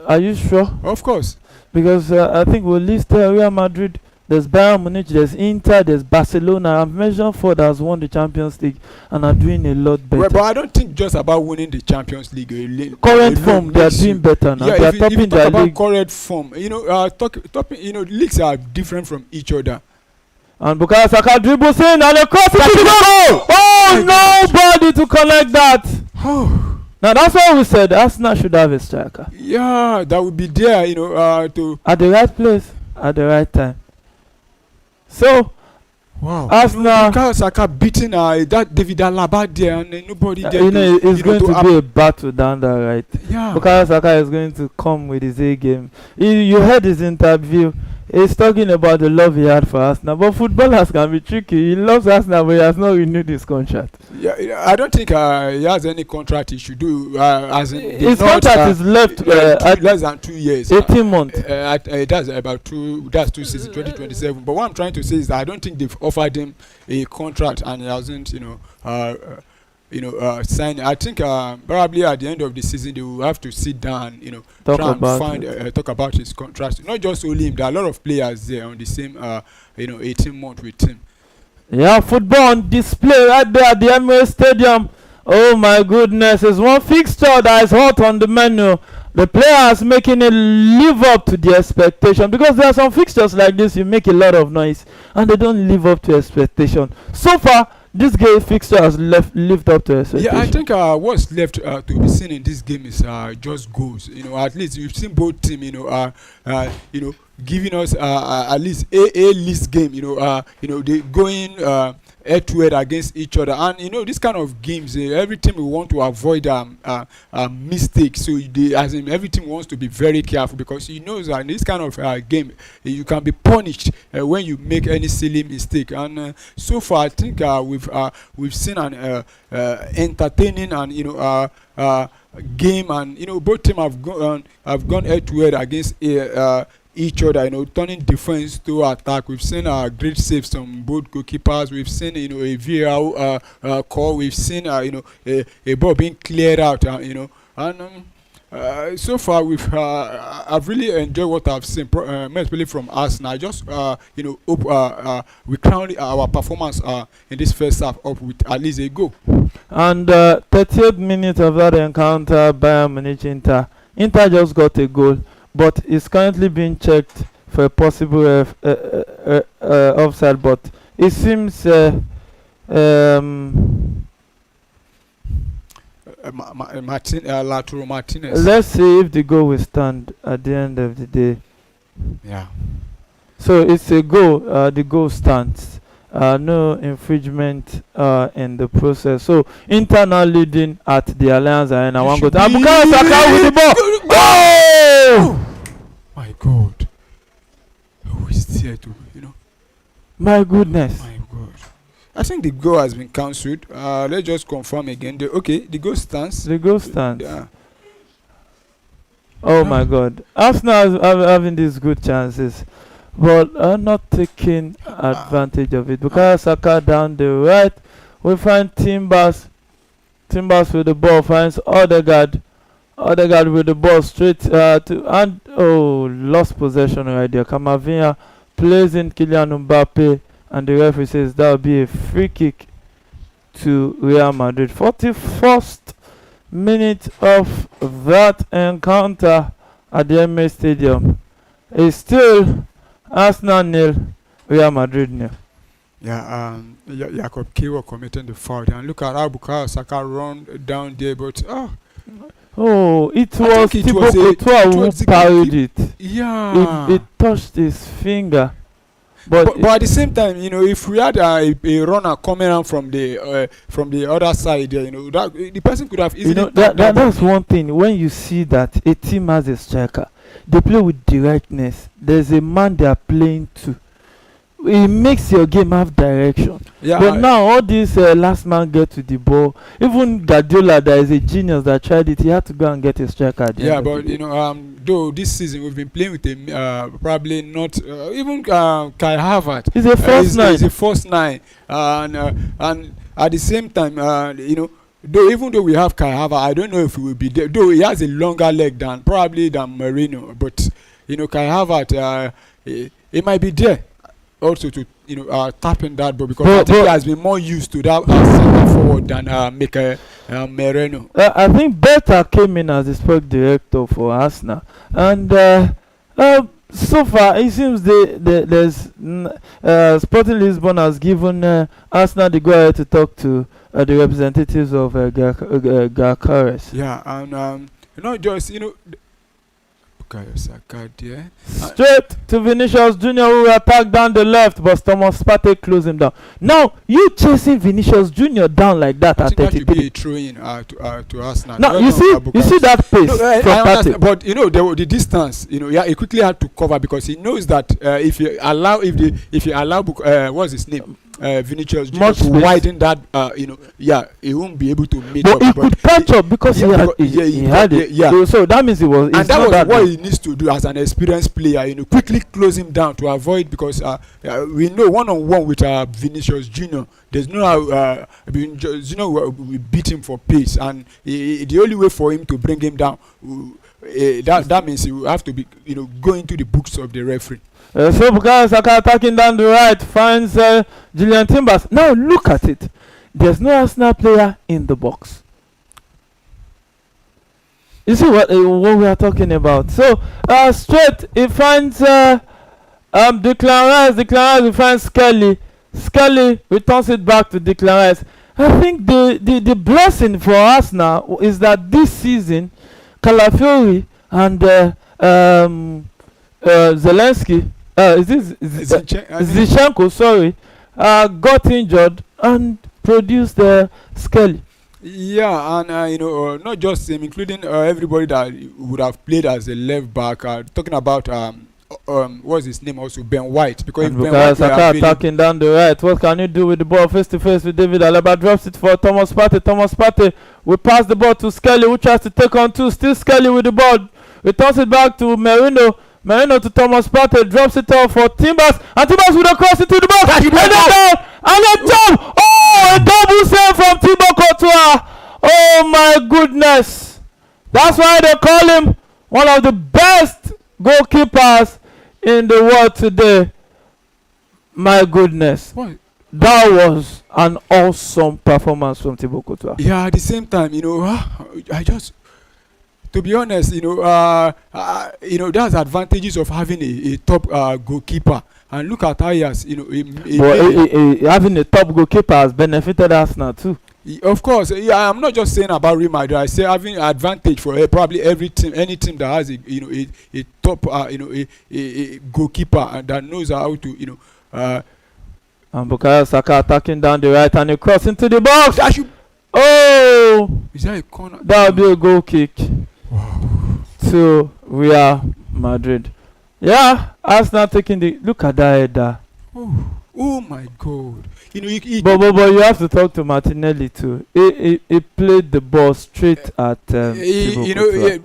Are you sure? Of course. Because I think we'll list Real Madrid There's Bayern Munich, there's Inter, there's Barcelona. I've mentioned 4 that has won the Champions League and are doing a lot better. Well, but I don't think just about winning the Champions League. Current form, they are doing better now. Yeah, they are if you topping talk their about league. current form, leagues are different from each other. And Bukayo Saka dribbles in and across it to the goal. Oh, nobody to connect that. Now that's why we said Arsenal should have a striker. Yeah, that would be there, to at the right place at the right time. So, wow, Arsenal. Bukayo Saka beating that David Alaba there, and nobody there. It's going to be a battle down there, right? Yeah. Bukayo Saka is going to come with his A game. You heard his interview. He's talking about the love he had for Arsenal, but footballers can be tricky. He loves Arsenal, but he has not renewed his contract. Yeah, I don't think he has any contract he should do. As in his contract is left less than 2 years. 18 months. That's about 2 seasons, 2027. But what I'm trying to say is that I don't think they've offered him a contract and he hasn't, sign. I think probably at the end of the season they will have to sit down, talk about his contract. Not just only him. There are a lot of players there on the same, 18-month with him. Yeah, football on display right there at the Emirates Stadium. Oh my goodness, it's one fixture that is hot on the menu. The players making it live up to the expectation, because there are some fixtures like this you make a lot of noise and they don't live up to expectation. So far, this game fixture has lived up to expectation. Yeah, I think what's left to be seen in this game is just goals. At least we've seen both teams, giving us at least a list game. They going head to head against each other, and this kind of games, every team will want to avoid mistakes. So every team wants to be very careful, because he knows that in this kind of game you can be punished when you make any silly mistake. And so far I think we've seen an entertaining and game, and both teams have gone head to head against each other, turning defense to attack. We've seen great saves from both goalkeepers. We've seen a VAR call. We've seen a ball being cleared out, and so far I've really enjoyed what I've seen, especially from Arsenal. I just hope we crown our performance in this first half up with at least a goal. And 38th minute of that encounter, Bayern Munich Inter just got a goal, but it's currently being checked for a possible offside. But it seems Lautaro Martinez. Let's see if the goal will stand at the end of the day. Yeah. So it's a goal. The goal stands. No infringement in the process. So Inter now leading at the Allianz Arena. One goal. And Bukayo Saka with the ball. Oh! My God. Who is there to, My goodness. My God. I think the goal has been cancelled. Let's just confirm again. The goal stands. The goal stands. Yeah. Oh my God. Arsenal are having these good chances, but are not taking advantage of it. Bukayo Saka down the right. We find Timbers. Timbers with the ball finds Odegaard. Odegaard with the ball straight lost possession right there. Camavinga plays in Kylian Mbappe, and the referee says that will be a free kick to Real Madrid. 41st minute of that encounter at the Emirates Stadium. It's still Arsenal 0, Real Madrid 0. Yeah, Jacob Kiwa committing the foul. And look at how Bukayo Saka run down there, but it was Thibaut Courtois who parried it. Yeah, it touched his finger. But at the same time, if we had a runner coming out from the other side, that the person could have easily. That's one thing. When you see that a team has a striker, they play with directness. There's a man they are playing to. It makes your game have direction. Yeah, but now all these last man get to the ball. Even Guardiola, that is a genius that tried it. He had to go and get a striker. At the end but though this season we've been playing with a probably not even Kai Havertz. He's a first nine. He's a first nine, and at the same time, even though we have Kai Havertz, I don't know if he will be there. Though he has a longer leg than Marino, but Kai Havertz, he might be there. also to tap in that ball, because I think he has been more used to that center forward than Mikel Merino. I think Beta came in as the sport director for Arsenal, and so far it seems there's Sporting Lisbon has given Arsenal the go ahead to talk to the representatives of Garcares. Yeah, and not just Straight to Vinicius Junior, who attacked down the left, but Thomas Partey closed him down. Now you chasing Vinicius Junior down like that at 33. That should be a throw-in to Arsenal. Now you see that pace from Partey. But the distance. He quickly had to cover, because he knows that if you allow what's his name? Vinicius Junior to widen that, he won't be able to meet but up. He could catch up because he had it. Yeah. So that means he was. And that was what he needs to do as an experienced player. Quickly close him down to avoid, because we know one-on-one with Vinicius Junior, there's no how we beat him for pace, and the only way for him to bring him down, that means he will have to be go into the books of the referee. So Bukayo Saka attacking down the right finds Julian Timbers. Now look at it. There's no Arsenal player in the box. You see what we are talking about. So straight he finds Declan Rice. Declan Rice he finds Skelly. Skelly returns it back to Declan Rice. I think the blessing for Arsenal is that this season Calafiori and Zelensky, Zinchenko, sorry, got injured and produced Skelly. Yeah, and not just him, including everybody that would have played as a left back. Talking about what's his name also, Ben White, because if Ben White Saka attacking down the right, what can you do with the ball face to face with David Alaba? Drops it for Thomas Partey. Thomas Partey will pass the ball to Skelly, who tries to take on two. Still Skelly with the ball, returns it back to Merino. Merino to Thomas Partey, drops it off for Timbers, and Timbers with a cross into the box, and then down, and then jump. Oh, a double save from Thibaut Courtois. Oh my goodness, that's why they call him one of the best goalkeepers in the world today. My goodness, what? That was an awesome performance from Thibaut Courtois. Yeah, at the same time, I just, to be honest, there's advantages of having a top goalkeeper. And look at how he has, having a top goalkeeper has benefited Arsenal too. Of course, I'm not just saying about Real Madrid. I say having an advantage for probably every team, any team that has a top, a goalkeeper that knows how to, And Bukayo Saka attacking down the right and a cross into the box. Is that a corner? That would be a goal kick. Wow. To Real Madrid. Yeah, Arsenal taking the look at that header. Oh my God! But you have to talk to Martinelli too. He played the ball straight at.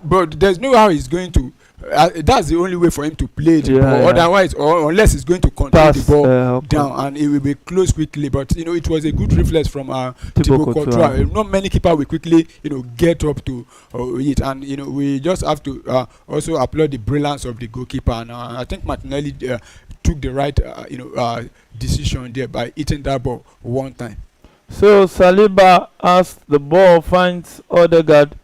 But there's no how he's going to. That's the only way for him to play the ball. Yeah. Otherwise, or unless he's going to control the ball down, and it will be close quickly. But it was a good reflex from Thibaut Courtois. Not many keepers will quickly get up to it, and we just have to also applaud the brilliance of the goalkeeper. And I think Martinelli took the right decision there by hitting that ball one time. So Saliba has the ball, finds Odegaard.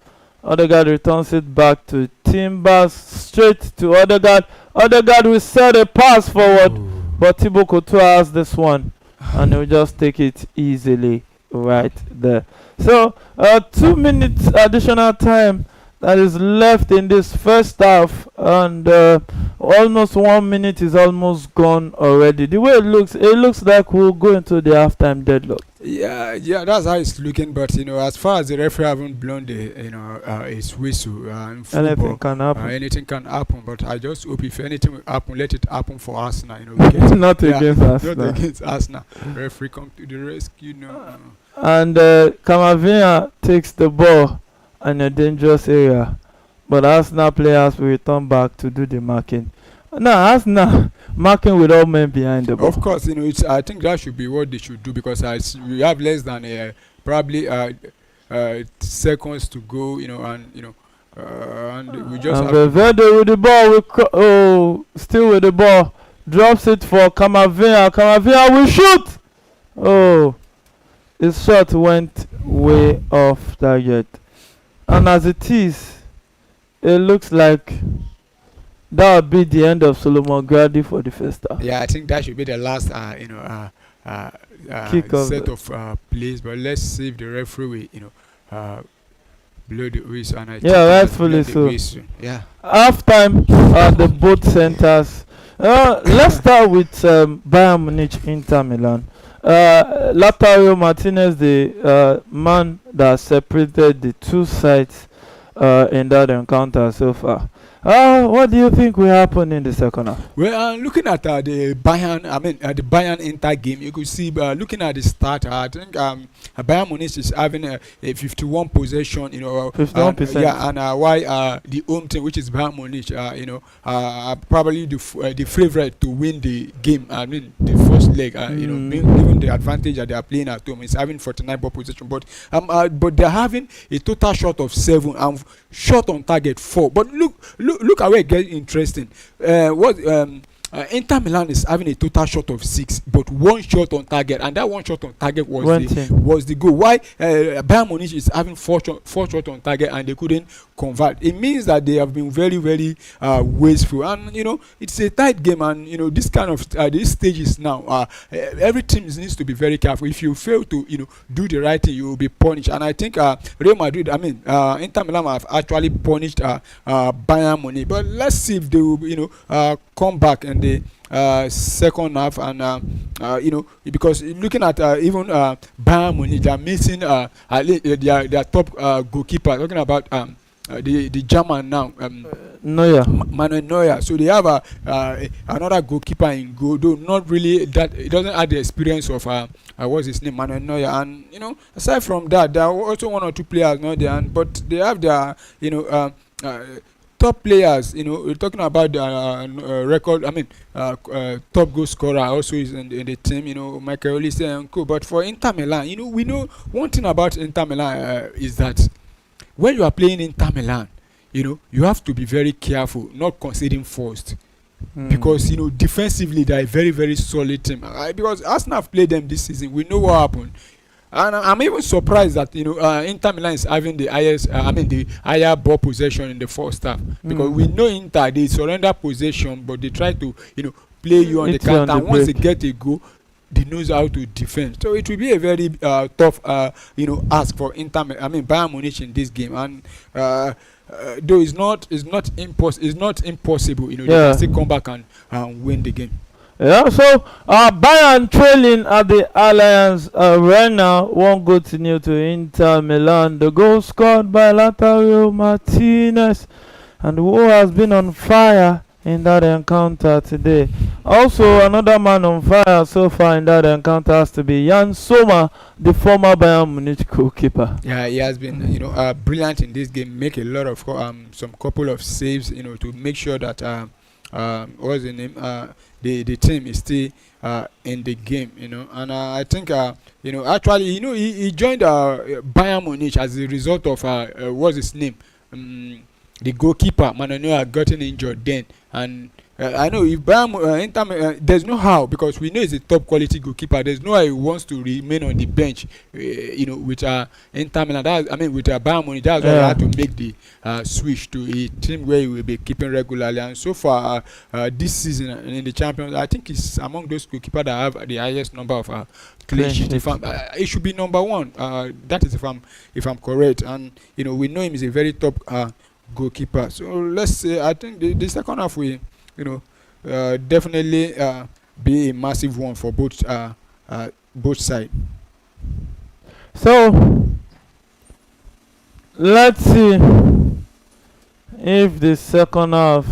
Odegaard returns it back to Timbers, straight to Odegaard. Odegaard will set a pass forward, but Thibaut Courtois has this one, and he'll just take it easily right there. So 2 minutes additional time that is left in this first half, and almost 1 minute is almost gone already. The way it looks like we'll go into the halftime deadlock. Yeah, that's how it's looking. But as far as the referee haven't blown the his whistle, in football, anything can happen. Anything can happen. But I just hope if anything will happen, let it happen for Arsenal. Not against Arsenal. Not against Arsenal. Referee come to the rescue. And Camavinga takes the ball in a dangerous area, but Arsenal players will return back to do the marking. No, Arsenal marking with all men behind the ball. Of course, I think that should be what they should do, because we have less than probably seconds to go, and we just. And Valverde with the ball, still with the ball, drops it for Camavinga. Camavinga will shoot. Oh, his shot went way off target. And as it is, it looks like that would be the end of Solomon Grady for the first half. Yeah, I think that should be the last, Kick off set the- of plays. But let's see if the referee will, blow the whistle. And I think Yeah, he will rightfully blow the so. whistle. Yeah. Halftime at the both centers. Let's start with Bayern Munich Inter Milan. Lautaro Martinez, the man that separated the two sides in that encounter so far. What do you think will happen in the second half? Well, looking at the Bayern Inter game, you could see, looking at the start, I think Bayern Munich is having a 51 possession, 51%. yeah, and why the home team, which is Bayern Munich, probably the favorite to win the game. I mean, the first leg, given the advantage that they are playing at home, is having 49 ball possession, but they're having a total shot of 7 and shot on target 4. But look at where it gets interesting. Inter Milan is having a total shot of 6, but 1 shot on target, and that 1 shot on target was the goal. Why Bayern Munich is having 4 shots on target and they couldn't convert? It means that they have been very, very wasteful, and it's a tight game, and this kind of these stages now, every team needs to be very careful. If you fail to do the right thing, you will be punished. And I think Real Madrid, Inter Milan have actually punished Bayern Munich, but let's see if they will come back in the second half, and because looking at even Bayern Munich, they are missing their top goalkeeper. Talking about the German now, Neuer. Manuel Neuer. So they have another goalkeeper in goal, though not really that. It doesn't have the experience of what's his name, Manuel Neuer. And aside from that, there are also 1 or 2 players not there, but they have their top players. We're talking about the record. Top goal scorer also is in the team. Mikel Arteta and co. But for Inter Milan, we know one thing about Inter Milan is that when you are playing Inter Milan, you have to be very careful not conceding first. Because defensively they are a very, very solid team. Because Arsenal have played them this season, we know what happened. And I'm even surprised that Inter Milan is having the highest, the higher ball possession in the first half, because we know Inter, they surrender possession, but they try to play you on the counter. And once they get a goal, they knows how to defend. So it will be a very tough ask for Bayern Munich in this game. And though it's not impossible, they can still come back and win the game. Yeah, so Bayern trailing at the Alliance Arena, 1-0 to Inter Milan. The goal scored by Lautaro Martinez, and who has been on fire in that encounter today. Also, another man on fire so far in that encounter has to be Jan Sommer, the former Bayern Munich goalkeeper. Yeah, he has been brilliant in this game. Make a lot of some couple of saves, to make sure that what's the name? The team is still in the game, and I think actually he joined Bayern Munich as a result of what's his name, the goalkeeper Manuel Neuer gotten injured then, and I know if Bayern there's no how, because we know he's a top quality goalkeeper. There's no how he wants to remain on the bench, with Inter Milan. With Bayern Munich. That's why he had to make the switch to a team where he will be keeping regularly. And so far, this season in the Champions, I think he's among those goalkeepers that have the highest number of clean sheets. It should be number 1. That is if I'm correct. And we know him is a very top goalkeeper. So let's say I think the second half will definitely be a massive one for both sides. So let's see if the second half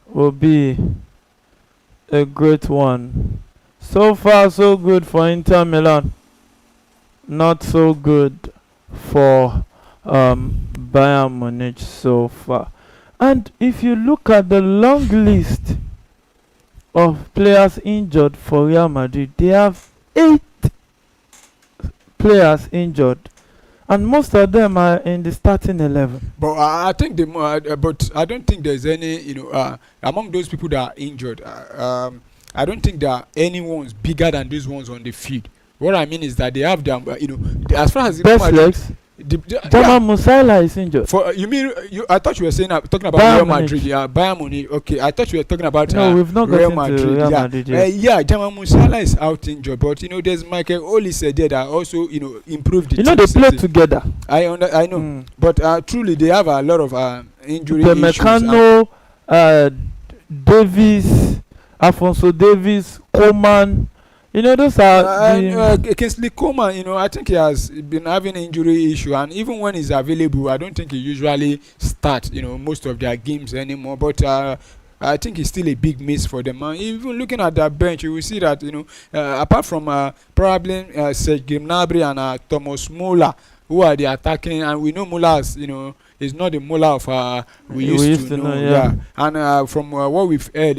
will be a great one. So far so good for Inter Milan, not so good for Bayern Munich so far. And if you look at the long list of players injured for Real Madrid, they have 8 players injured, and most of them are in the starting 11. But I think but I don't think there's any, among those people that are injured. I don't think there are any ones bigger than these ones on the field. What I mean is that they have them, as far as Best legs. Jamal Musiala is injured. For you mean I thought you were saying talking about Bayern Real Madrid, yeah, Bayern Munich. Okay, I thought you were talking about no, we've not Real gotten to Madrid. Real Yeah, Madrid yet. yeah, Jamal Musiala is out injured, but there's Mikel Olise there that also improved the team They play setting. together. I know, but truly they have a lot of injury The issues. Meccano, Davis, Alfonso Davis, Coman. Those are Kingsley Coman, I think he has been having injury issue, and even when he's available, I don't think he usually starts, most of their games anymore. But I think he's still a big miss for them. Even looking at that bench, you will see that apart from probably Serge Gnabry and Thomas Muller, who are the attacking, and we know Muller is not the Muller of we used to know. Yeah. And from what we've heard,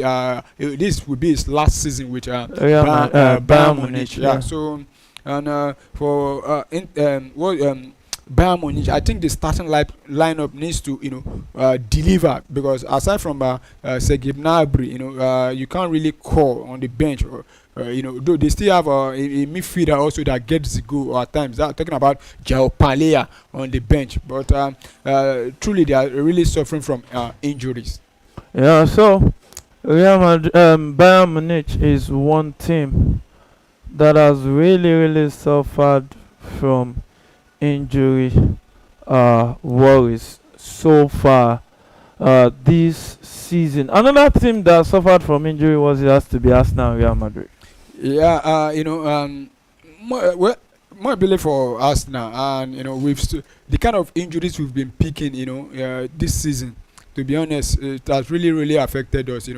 this will be his last season with Bayern Munich. Yeah. So, and for Bayern Munich, I think the starting lineup needs to deliver, because aside from Serge Gnabry, you can't really call on the bench. Though they still have a midfielder also that gets the goal at times. Talking about João Palea on the bench, but truly they are really suffering from injuries. Yeah, so Real Madrid, Bayern Munich is one team that has really suffered from injury worries so far this season. Another team that suffered from injury it has to be Arsenal and Real Madrid. Yeah, more belief for Arsenal, and the kind of injuries we've been picking, this season. To be honest, it has really affected us.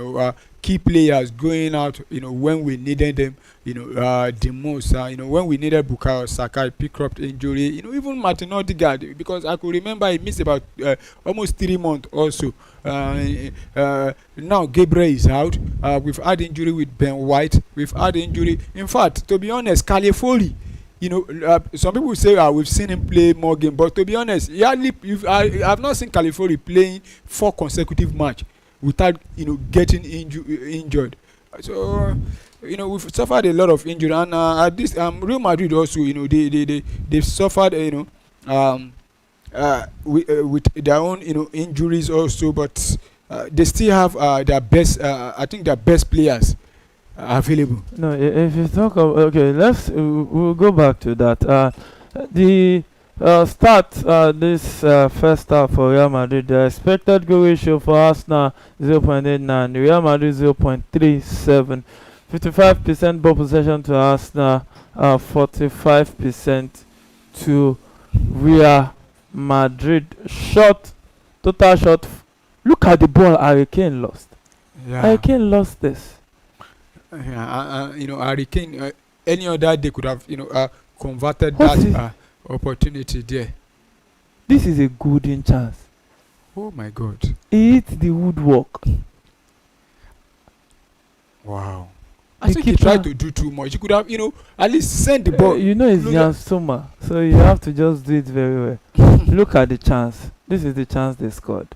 Key players going out, when we needed them, the most. When we needed Bukayo Saka, picked up injury. Even Martin Odegaard, because I could remember he missed about almost 3 months also. Now Gabriel is out. We've had injury with Ben White. We've had injury. In fact, to be honest, Califori. Some people say we've seen him play more game, but to be honest, I've not seen Califori playing 4 consecutive matches without getting injured. So we've suffered a lot of injury, and at this Real Madrid also they've suffered with their own injuries also, but they still have their best. I think their best players available. No, if you talk of we'll go back to that. The start this first half for Real Madrid, the expected goal ratio for Arsenal 0.89, Real Madrid 0.37, 55% ball possession to Arsenal, 45% to Real Madrid. Total shot. Look at the ball Harry Kane lost. Yeah. Harry Kane lost this. Yeah, Harry Kane, any other day could have, converted that opportunity there. This is a golden chance. Oh my God! He hit the woodwork. Wow! I think he tried to do too much. He could have, at least send the ball. It's Jan Sommer, so you have to just do it very well. Look at the chance. This is the chance they scored.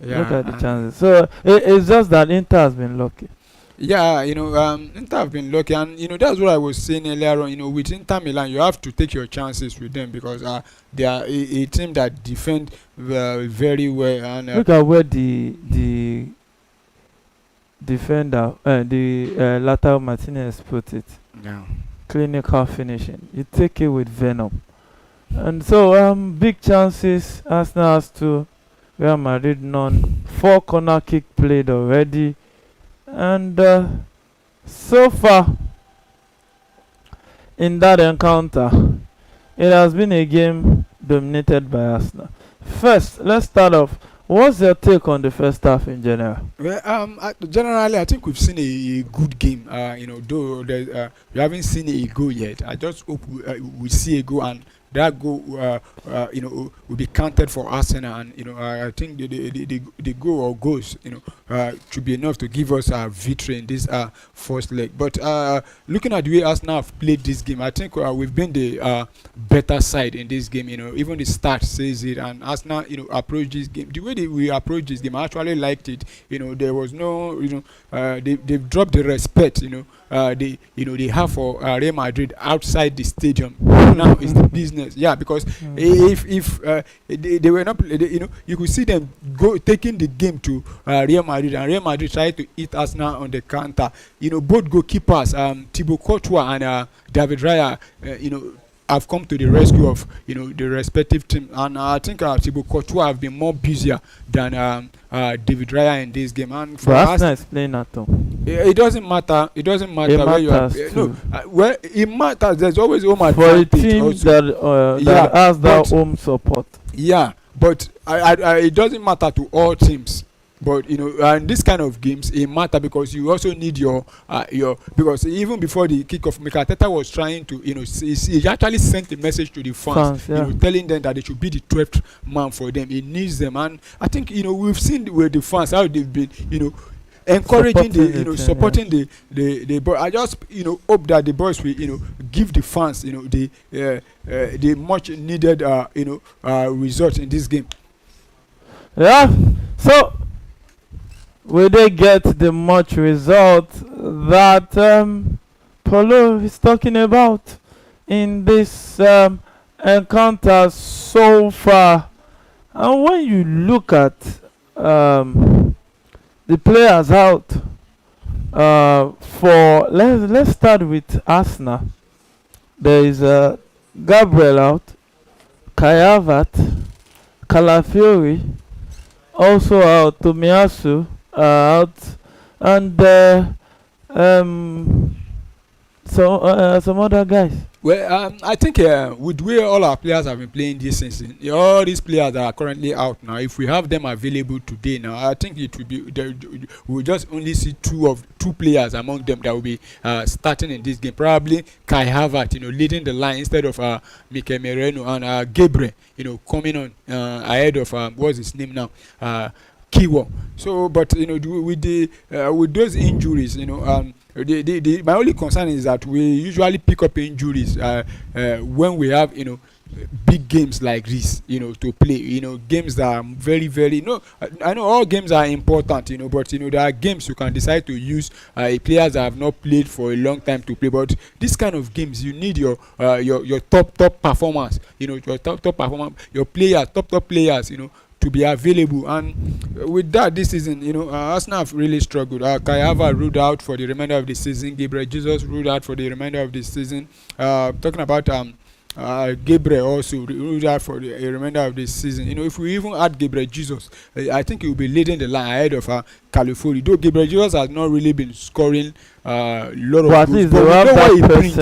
Yeah, look at the chances. So it's just that Inter has been lucky. Yeah, Inter have been lucky, and that's what I was saying earlier on. With Inter Milan, you have to take your chances with them, because they are a team that defend very well. And look at where the defender, the Lautaro Martinez put it. Yeah. Clinical finishing. You take it with venom, and so big chances. Arsenal has 2, Real Madrid none. 4 corner kick played already. And so far in that encounter, it has been a game dominated by Arsenal. First, let's start off. What's your take on the first half in general? Well, generally, I think we've seen a good game. Though we haven't seen a goal yet. I just hope we see a goal, and that goal will be counted for Arsenal, and I think the goal or goals should be enough to give us a victory in this first leg. But looking at the way Arsenal have played this game, I think we've been the better side in this game. Even the start says it, and Arsenal approach this game the way we approach this game. I actually liked it. There was no they've dropped the respect they have for Real Madrid outside the stadium. Now it's the business, because if they were not you could see them go taking the game to Real Madrid, and Real Madrid tried to hit Arsenal on the counter. Both goalkeepers, Thibaut Courtois and David Raya, have come to the rescue of the respective team, and I think Thibaut Courtois have been more busier than David Raya in this game. And for us, Arsenal is playing at home. It doesn't matter. It doesn't matter where you are. Well, it matters. There's always home advantage for a team also. that has that home support. Yeah, but it doesn't matter to all teams. But in this kind of games, it matters because you also need your because even before the kickoff, Mikel Arteta was trying to he actually sent a message to the fans, telling them that they should be the 12th man for them. He needs them, and I think we've seen with the fans how they've been encouraging supporting the boys. I just hope that the boys will give the fans the much needed result in this game. Yeah, so will they get the much result that Paulo is talking about in this encounter so far? And when you look at the players out for let's start with Arsenal. There is Gabriel out, Kai Havertz, Calafiori also out, Tomiyasu out, and some other guys. Well, I think with the way all our players have been playing this season, all these players that are currently out now, if we have them available today now, I think it will be we'll just only see two players among them that will be starting in this game. Probably Kai Havertz, leading the line instead of Mikel Merino, and Gabriel, coming on ahead of what's his name now, Kiwo. So, but with those injuries, my only concern is that we usually pick up injuries when we have big games like this to play, games that are very, very I know all games are important, but there are games you can decide to use players that have not played for a long time to play. But this kind of games, you need your top performance, your top performance, your players, top players, to be available. And with that, this season, Arsenal have really struggled. Kai Havertz ruled out for the remainder of the season. Gabriel Jesus ruled out for the remainder of the season. Talking about Gabriel also ruled out for the remainder of the season. If we even add Gabriel Jesus, I think he will be leading the line ahead of Calafiori. Though Gabriel Jesus has not really been scoring lot of goals, but we know what he brings.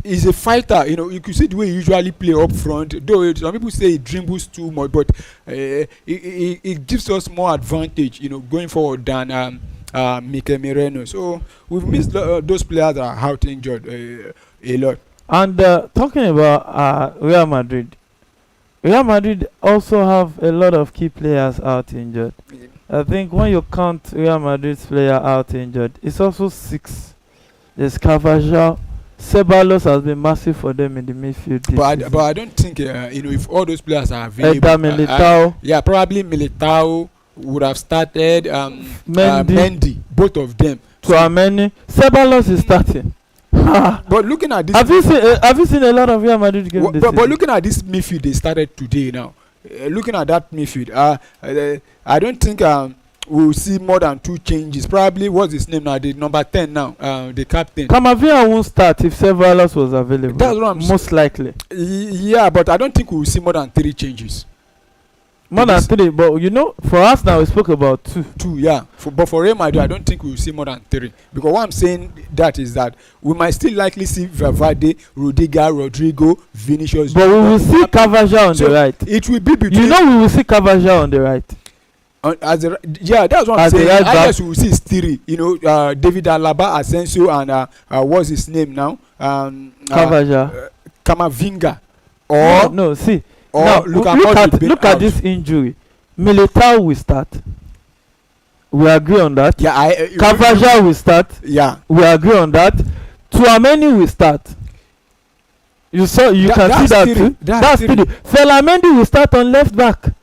He's a fighter. You could see the way he usually play up front. Though some people say he dribbles too much, but it gives us more advantage, going forward than Mikel Merino. So we've missed those players that are out injured a lot. And talking about Real Madrid also have a lot of key players out injured. I think when you count Real Madrid's player out injured, it's also 6. There's Carvajal. Ceballos has been massive for them in the midfield. But I don't think if all those players are available. Militao. Probably Militao would have started. Mendy, both of them. Tchouaméni. Ceballos is starting. But looking at this, have you seen a lot of Real Madrid games? But looking at this midfield they started today now, looking at that midfield, I don't think we'll see more than 2 changes. Probably what's his name now, the number 10 now, the captain. Camavinga won't start if Ceballos was available. That's what I'm most likely. Yeah, but I don't think we'll see more than 3 changes. More than 3, but for us now we spoke about 2. 2, yeah. But for Real Madrid, I don't think we'll see more than 3. Because what I'm saying that is that we might still likely see Valverde, Rudiger, Rodrigo, Vinicius. But we will see Carvajal on the right. It will be between. We will see Carvajal on the right. That's what I'm saying. I guess we will see Stiri, David Alaba, Asensio, and what's his name now? Carvajal. Camavinga or no, see. or Now look at out. this injury. Militao will start. We agree on that. Yeah, Carvajal will start. yeah. We agree on that. Tuameni will start. You can see that too. That's theory. pretty. Felamendi will start on left back.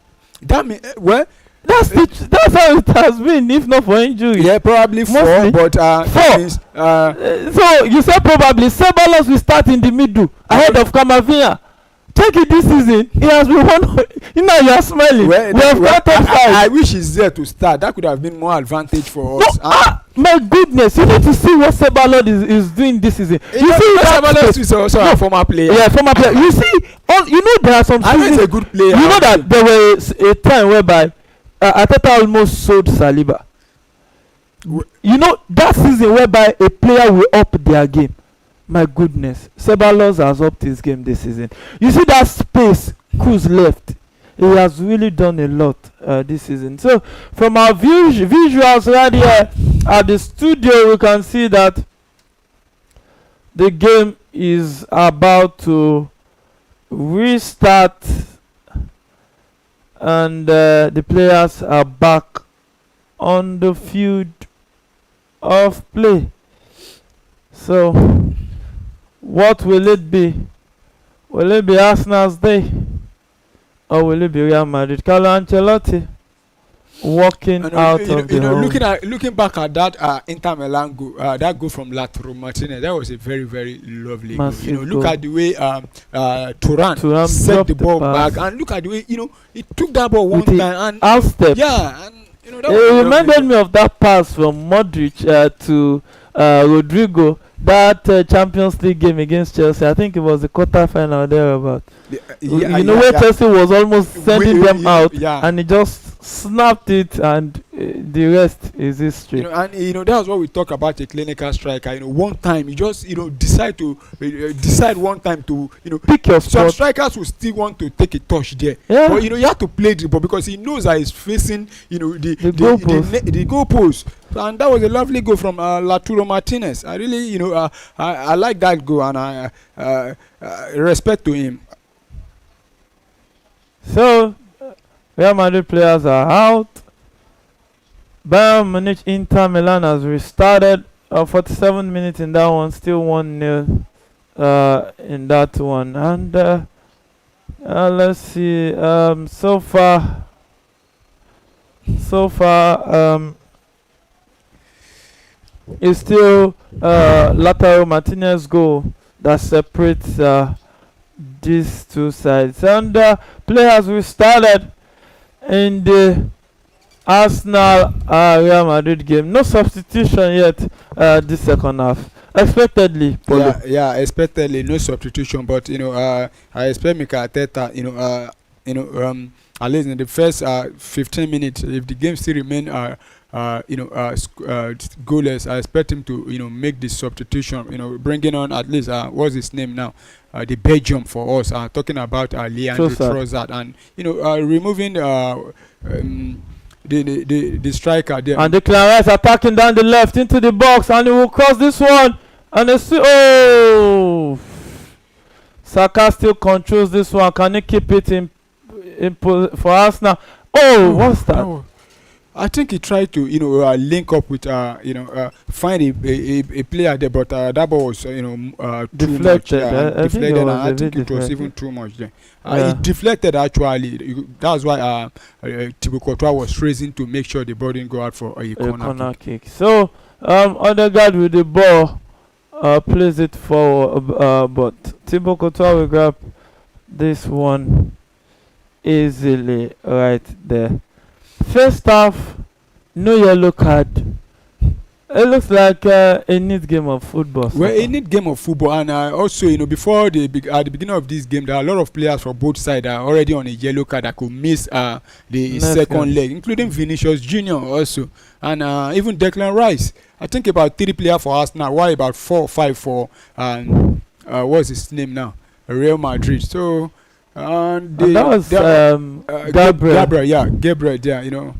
That mean well. That's how it has been, if not for injury. Yeah, probably four, Mostly. but Four. means, So you said probably Ceballos will start in the middle ahead of Camavinga. Check it this season. He has been one. You are smiling. We have got top five. I wish he's there to start. That could have been more advantage for us. My goodness, you need to see what Ceballos is doing this season. You see Ceballos is also a former player. Yeah, former player. You see, there are some seasons. He's a good player. You know that there was a time whereby Arteta almost sold Saliba. You know that season whereby a player will up their game. My goodness, Ceballos has upped his game this season. You see that space Kuz left. He has really done a lot this season. So from our visuals right here at the studio, we can see that the game is about to restart, and the players are back on the field of play. So what will it be? Will it be Arsenal's day, or will it be Real Madrid? Carlo Ancelotti walking out of the home. Looking back at that Inter Milan goal, that goal from Lautaro Martinez, that was a very, very lovely goal. Look at the way Thuram set the ball back, and look at the way he took that ball one time and out step. Yeah, and that it reminded me of that pass from Modric to Rodrigo. That Champions League game against Chelsea, I think it was the quarter-final thereabout. Where Chelsea was almost sending them out, and he just snapped it, and the rest is history. And that's what we talk about a clinical striker. One time you just decide one time to pick your spot. Some strikers will still want to take a touch there, but you have to play the ball because he knows that he's facing the goalpost. And that was a lovely goal from Lautaro Martinez. I really I like that goal, and I respect to him. So Real Madrid players are out. Bayern Munich Inter Milan has restarted. 47 minutes in that one, still 1-0 in that one. And let's see. So far, it's still Lautaro Martinez goal that separates these two sides. And players restarted in the Arsenal Real Madrid game. No substitution yet this second half. Expectedly, Paulo. Yeah, expectedly no substitution. But I expect Mikel Arteta, at least in the first 15 minutes, if the game still remain goalless, I expect him to make the substitution. Bringing on at least what's his name now, the Belgium for us. Talking about Leandro Trossard, and removing the striker there. And Declan Rice attacking down the left into the box, and he will cross this one, and Saka still controls this one. Can he keep it in for Arsenal? What's that? I think he tried to link up with find a player there, but that ball was deflected. Deflected, and I think it was even too much there. It deflected actually. That's why Thibaut Courtois was raising to make sure the ball didn't go out for a corner kick. So Odegaard with the ball plays it forward, but Thibaut Courtois will grab this one easily right there. First half, no yellow card. It looks like a neat game of football. Well, a neat game of football, and also before at the beginning of this game, there are a lot of players from both sides that are already on a yellow card that could miss the second leg, including Vinicius Junior also, and even Declan Rice. I think about 3 players for Arsenal, while about 4 or 5 for what's his name now, Real Madrid. So. And that was Gabriel. Gabriel,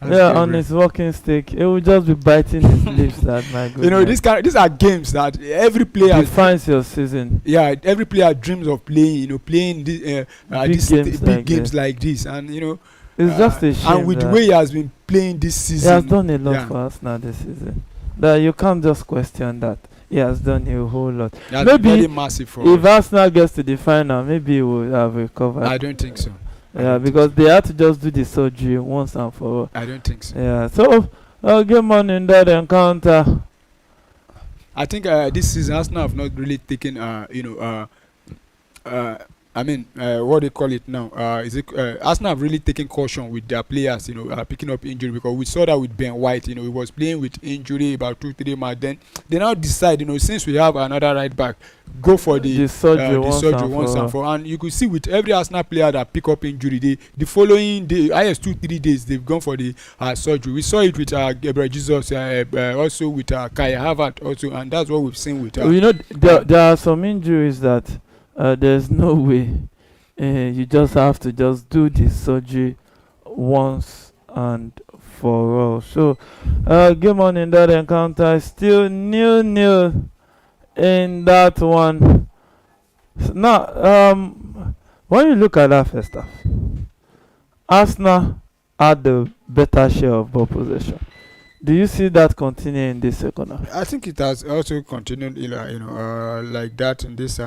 Yeah, on his walking stick. It will just be biting his lips. That my goodness. You know, these are games that every player defines your season. Yeah, every player dreams of playing. You know, playing big games like this, and you know, it's just a shame. And with the way he has been playing this season, he has done a lot for us now this season. That you can't just question that. He has done a whole lot. That's maybe very massive for if Arsenal gets to the final, maybe he will have recovered. I don't think so. Yeah, because they had to just do the surgery once and for all. I don't think so. Yeah, so game on in that encounter. I think this season Arsenal have not really taken I mean, what they call it now? Arsenal have really taken caution with their players, picking up injury, because we saw that with Ben White. He was playing with injury about 2-3 months. Then they now decide, since we have another right back, go for the surgery once and for all. And you could see with every Arsenal player that pick up injury, the following day, highest 2-3 days, they've gone for the surgery. We saw it with Gabriel Jesus, also with Kai Havertz, also, and that's what we've seen with. There are some injuries that. There's no way you just have to just do the surgery once and for all. So game on in that encounter, still 0-0 in that one. Now when you look at that first half, Arsenal had the better share of ball possession. Do you see that continuing in this second half? I think it has also continued like that in this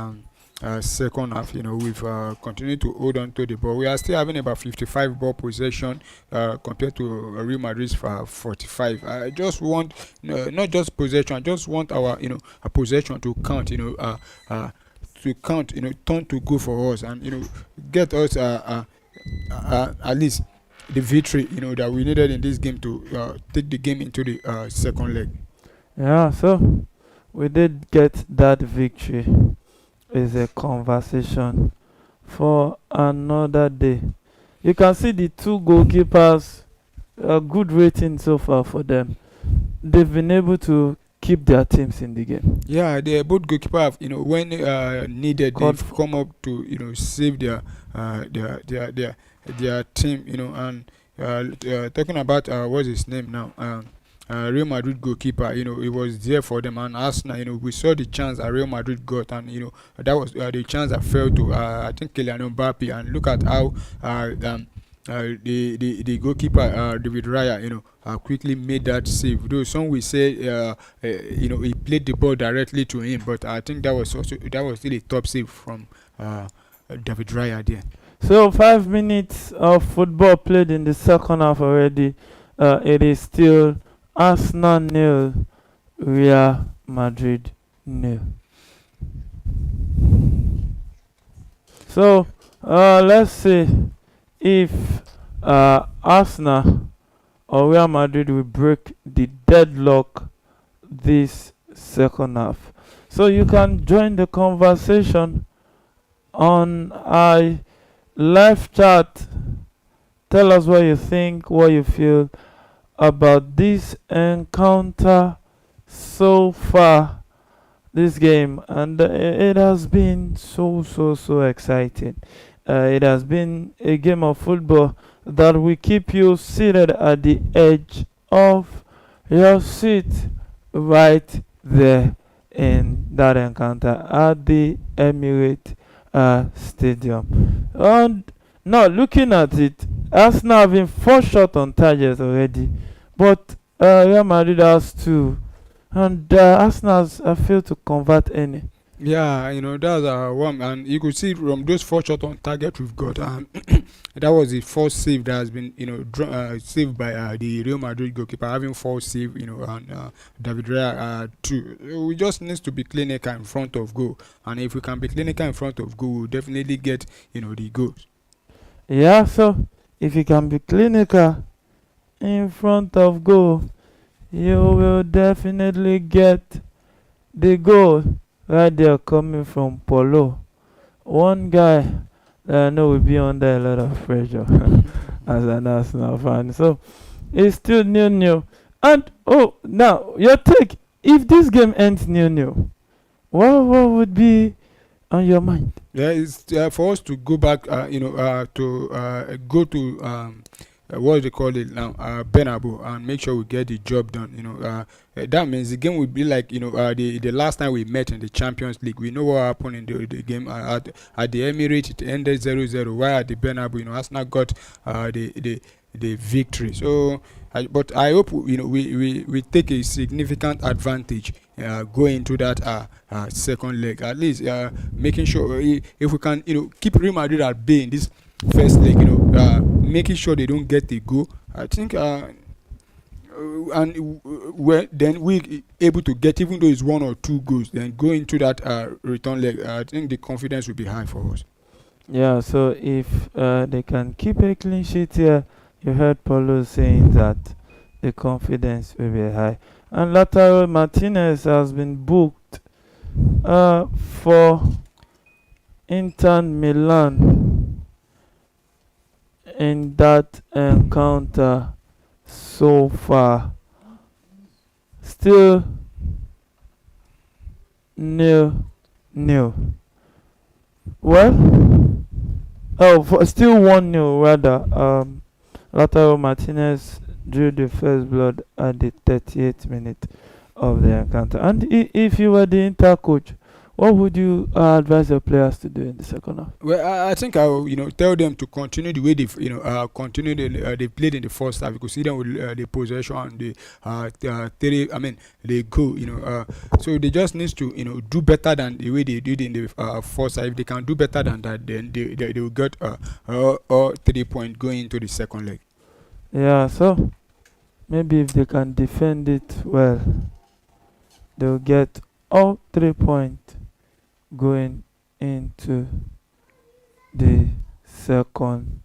second half. We've continued to hold on to the ball. We are still having about 55 ball possession compared to Real Madrid's 45. I just want not just possession. I just want our a possession to count. Turn to go for us, and get us at least the victory that we needed in this game to take the game into the second leg. Yeah, so we did get that victory. Is a conversation for another day. You can see the two goalkeepers, a good rating so far for them. They've been able to keep their teams in the game. Yeah, they both goalkeepers have, when needed, they've come up to save their team. And talking about what's his name now. Real Madrid goalkeeper, it was there for them, and Arsenal, we saw the chance that Real Madrid got, and that was the chance that fell to I think Kylian Mbappe. And look at how the goalkeeper David Raya, quickly made that save. Though some will say he played the ball directly to him, but I think that was still a top save from David Raya there. So 5 minutes of football played in the second half already. It is still Arsenal 0, Real Madrid 0. So let's see if Arsenal or Real Madrid will break the deadlock this second half. So you can join the conversation on our live chat. Tell us what you think, what you feel about this encounter so far, this game, and it has been so exciting. It has been a game of football that will keep you seated at the edge of your seat right there in that encounter at the Emirates Stadium. And now looking at it, Arsenal have been 4 shots on target already, but Real Madrid has 2, and Arsenal has failed to convert any. Yeah, that's one, and you could see from those 4 shots on target we've got, that was the first save that has been, saved by the Real Madrid goalkeeper, having 4 save, and David Raya 2. We just need to be clinical in front of goal, and if we can be clinical in front of goal, we'll definitely get, the goals. Yeah, so if you can be clinical in front of goal, you will definitely get the goal right there coming from Polo. One guy that I know will be under a lot of pressure as an Arsenal fan. So it's still 0-0. And now your take, if this game ends 0-0, what would be on your mind? Yeah, it's for us to go back, to go to what they call it now, Bernabeu, and make sure we get the job done. That means the game will be like the last time we met in the Champions League. We know what happened in the game at the Emirates. It ended 0-0. While at the Bernabeu, Arsenal got the victory. So, but I hope we take a significant advantage going into that second leg. At least making sure if we can keep Real Madrid at bay in this first leg, making sure they don't get a goal. I think and then we able to get, even though it's 1 or 2 goals, then go into that return leg. I think the confidence will be high for us. Yeah, so if they can keep a clean sheet here, you heard Paulo saying that the confidence will be high. And Lautaro Martinez has been booked for Inter Milan in that encounter so far. Still 0-0. Well, still 1-0 rather. Lautaro Martinez drew the first blood at the 38th minute of the encounter. And if you were the Inter coach, what would you advise your players to do in the second half? Well, I think I will, tell them to continue the way they've, they played in the first half. You could see them with the possession and the goal. So they just need to, do better than the way they did in the first half. If they can do better than that, then they will get 3 points going into the second leg. Yeah, so maybe if they can defend it well, they'll get all 3 points going into the second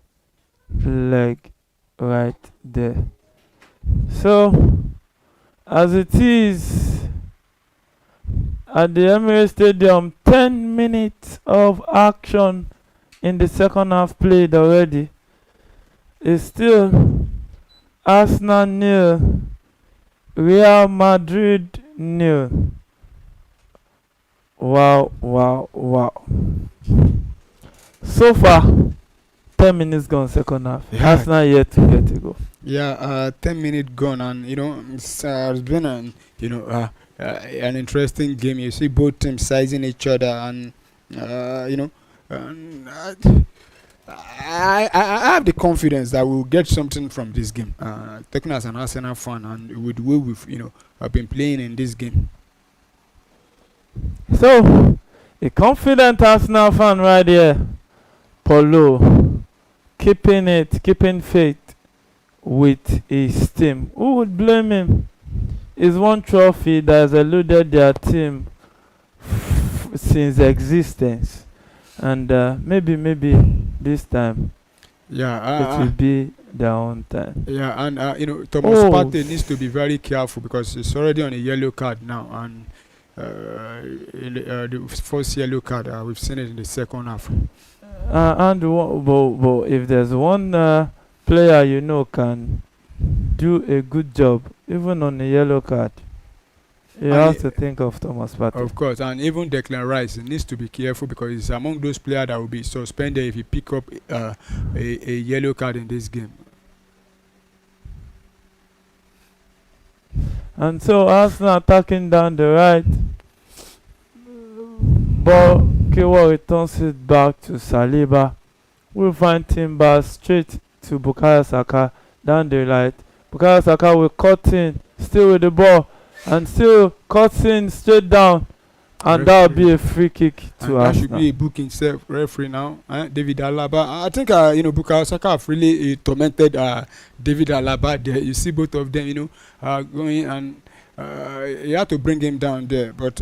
leg right there. So as it is at the Emirates Stadium, 10 minutes of action in the second half played already. It's still Arsenal 0, Real Madrid 0. Wow. So far, 10 minutes gone second half. Yeah. Arsenal yet to get a goal. Yeah, 10 minutes gone, and it's been an interesting game. You see both teams sizing each other, and I have the confidence that we'll get something from this game. Talking as an Arsenal fan, and with the way we've have been playing in this game. So, a confident Arsenal fan right here, Paulo, keeping faith with his team. Who would blame him? It's one trophy that has eluded their team since existence, and maybe this time it will be their own time. Yeah, and Thomas Partey needs to be very careful because he's already on a yellow card now, and the first yellow card we've seen it in the second half. And if there's one player can do a good job even on a yellow card, you have to think of Thomas Partey. Of course, and even Declan Rice needs to be careful because he's among those players that will be suspended if he pick up a yellow card in this game. And so Arsenal attacking down the right. Ball, Kewa returns it back to Saliba. We'll find Timber straight to Bukayo Saka down the right. Bukayo Saka will cut in, still with the ball, and still cuts in straight down. And that will be a free kick to Arsenal. That should be a booking referee now. David Alaba. I think Bukayo Saka have really tormented David Alaba there. You see both of them, going, and you have to bring him down there. But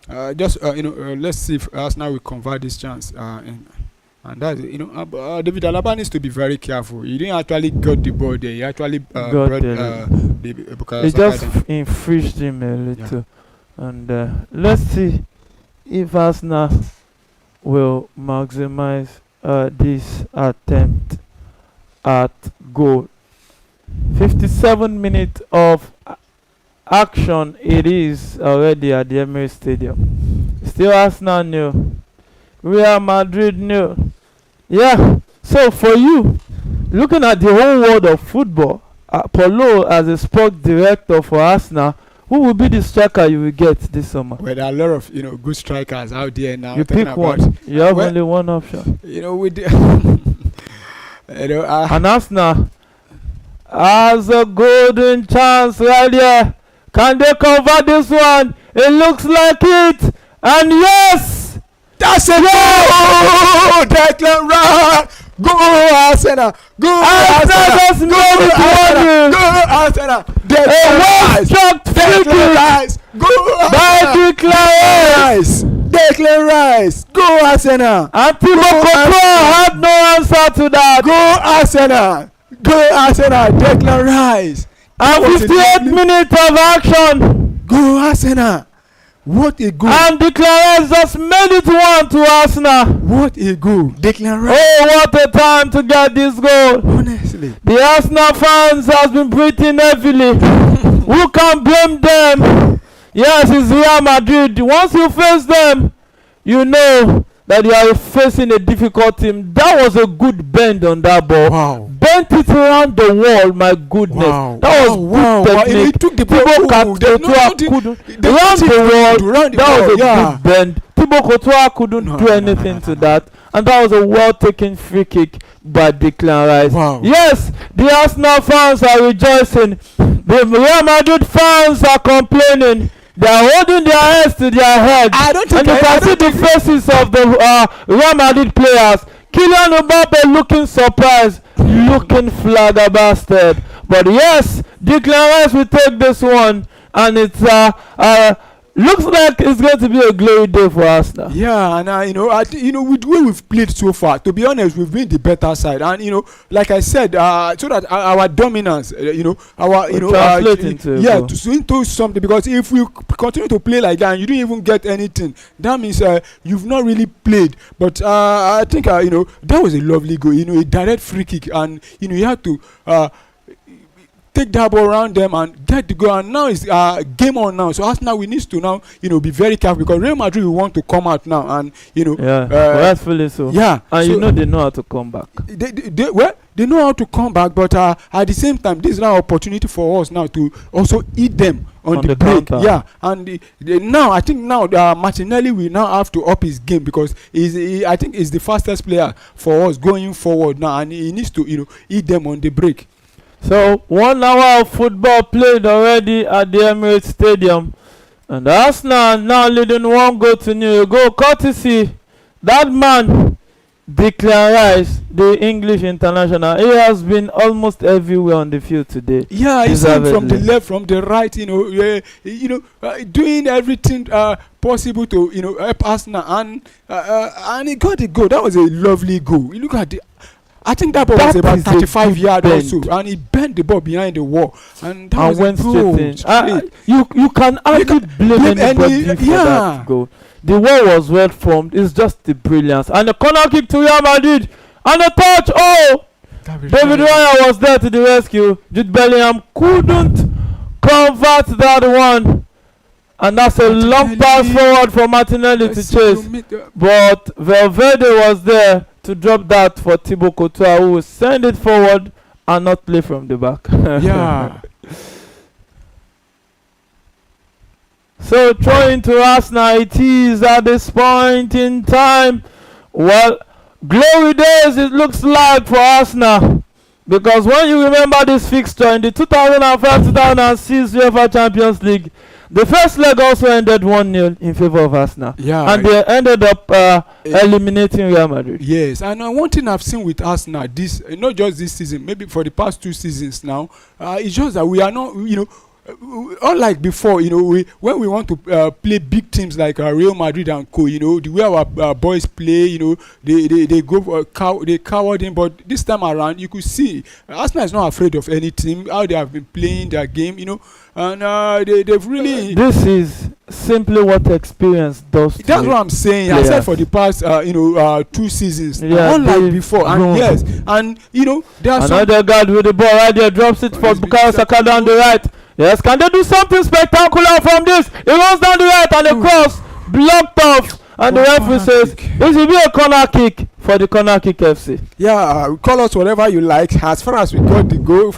let's see if Arsenal will convert this chance. And that's David Alaba needs to be very careful. He didn't actually got the ball there. He actually brought Bukayo Saka. He just infringed him a little. Yeah. And let's see if Arsenal will maximize this attempt at goal. 57 minutes of action it is already at the Emirates Stadium. Still Arsenal 0, Real Madrid 0. Yeah, so for you, looking at the whole world of football, Paulo as a sport director for Arsenal, who will be the striker you will get this summer? Well, there are a lot of good strikers out there now. You pick one. You have only one option. With and Arsenal has a golden chance right here. Can they convert this one? It looks like it. And yes! That's a goal! Declan Rice! Go Arsenal! Go Arsenal! Go Arsenal! Go Arsenal! Declan Rice! Go Declan Rice! Go Arsenal! And Thibaut Courtois had no answer to that. Go Arsenal! Go Arsenal! Declan Rice! And 58 minutes of action. Go Arsenal! What a goal! And Declan Rice just made it 1 to Arsenal. What a goal! Declan Rice! Oh, what a time to get this goal! Honestly, the Arsenal fans has been breathing heavily. Who can blame them? Yes, it's Real Madrid. Once you face them, you know that you are facing a difficult team. That was a good bend on that ball. Wow! Bent it around the wall. My goodness, wow. That was good technique. He took the Thibaut Courtois couldn't around the wall. That was a good bend. Thibaut Courtois couldn't do anything to that, and that was a well-taken free kick by Declan Rice. Wow. Yes, the Arsenal fans are rejoicing. The Real Madrid fans are complaining. They are holding their heads to their heads. And you can see the faces of the Real Madrid players. Kylian Mbappe looking surprised, looking flabbergasted. But yes, Declan Rice will take this one, and it's looks like it's going to be a glory day for Arsenal. Yeah, and with the way we've played so far, to be honest, we've been the better side. And like I said, so that our dominance, into something. Because if we continue to play like that and you don't even get anything, that means you've not really played. But I think that was a lovely goal. A direct free kick, and you had to take that ball around them and get the goal. And now it's game on now. So Arsenal, we need to now be very careful, because Real Madrid will want to come out now, and rightfully so. Yeah, and so they know how to come back. They know how to come back, but at the same time, this is now an opportunity for us now to also eat them on the break. Counter. Yeah, and now I think Martinelli will now have to up his game, because I think he's the fastest player for us going forward now, and he needs to eat them on the break. So 1 hour of football played already at the Emirates Stadium, and Arsenal now leading 1-0, courtesy that man Declan Rice, the English international. He has been almost everywhere on the field today. Yeah, he's from the left, from the right, doing everything possible to help Arsenal, and he got the goal. That was a lovely goal. You look at I think that ball was about 35 yards or so, and he bent the ball behind the wall, and that went straight in. You can hardly blame anybody for that goal. The wall was well formed. It's just the brilliance. And the corner kick to Real Madrid, and the touch. Oh, David Raya was there to the rescue. Jude Bellingham couldn't convert that one, and that's a long pass forward for Martinelli to chase. But Valverde was there to drop that for Thibaut Courtois, who will send it forward and not play from the back. Yeah. So throwing to Arsenal it is at this point in time. Well, glory days it looks like for Arsenal, because when you remember this fixture in the 2005-2006 UEFA Champions League, the first leg also ended 1-0 in favor of Arsenal. Yeah, and they ended up eliminating Real Madrid. Yes, and one thing I've seen with Arsenal, this not just this season, maybe for the past 2 seasons now, it's just that we are not, unlike before, when we want to play big teams like Real Madrid and co, the way our boys play, they go they cowered in. But this time around, you could see Arsenal is not afraid of any team. How they have been playing their game, and they've really. This is simply what experience does. That's what I'm saying. Players. I said for the past 2 seasons, unlike before, and yes, and there are another guy with the ball right there, drops it for Bukayo Saka down the right. Yes, can they do something spectacular from this? He runs down the right and the cross blocked off, and the referee says it should be a corner kick for the corner kick FC. Yeah, call us whatever you like. As far as we got the goal,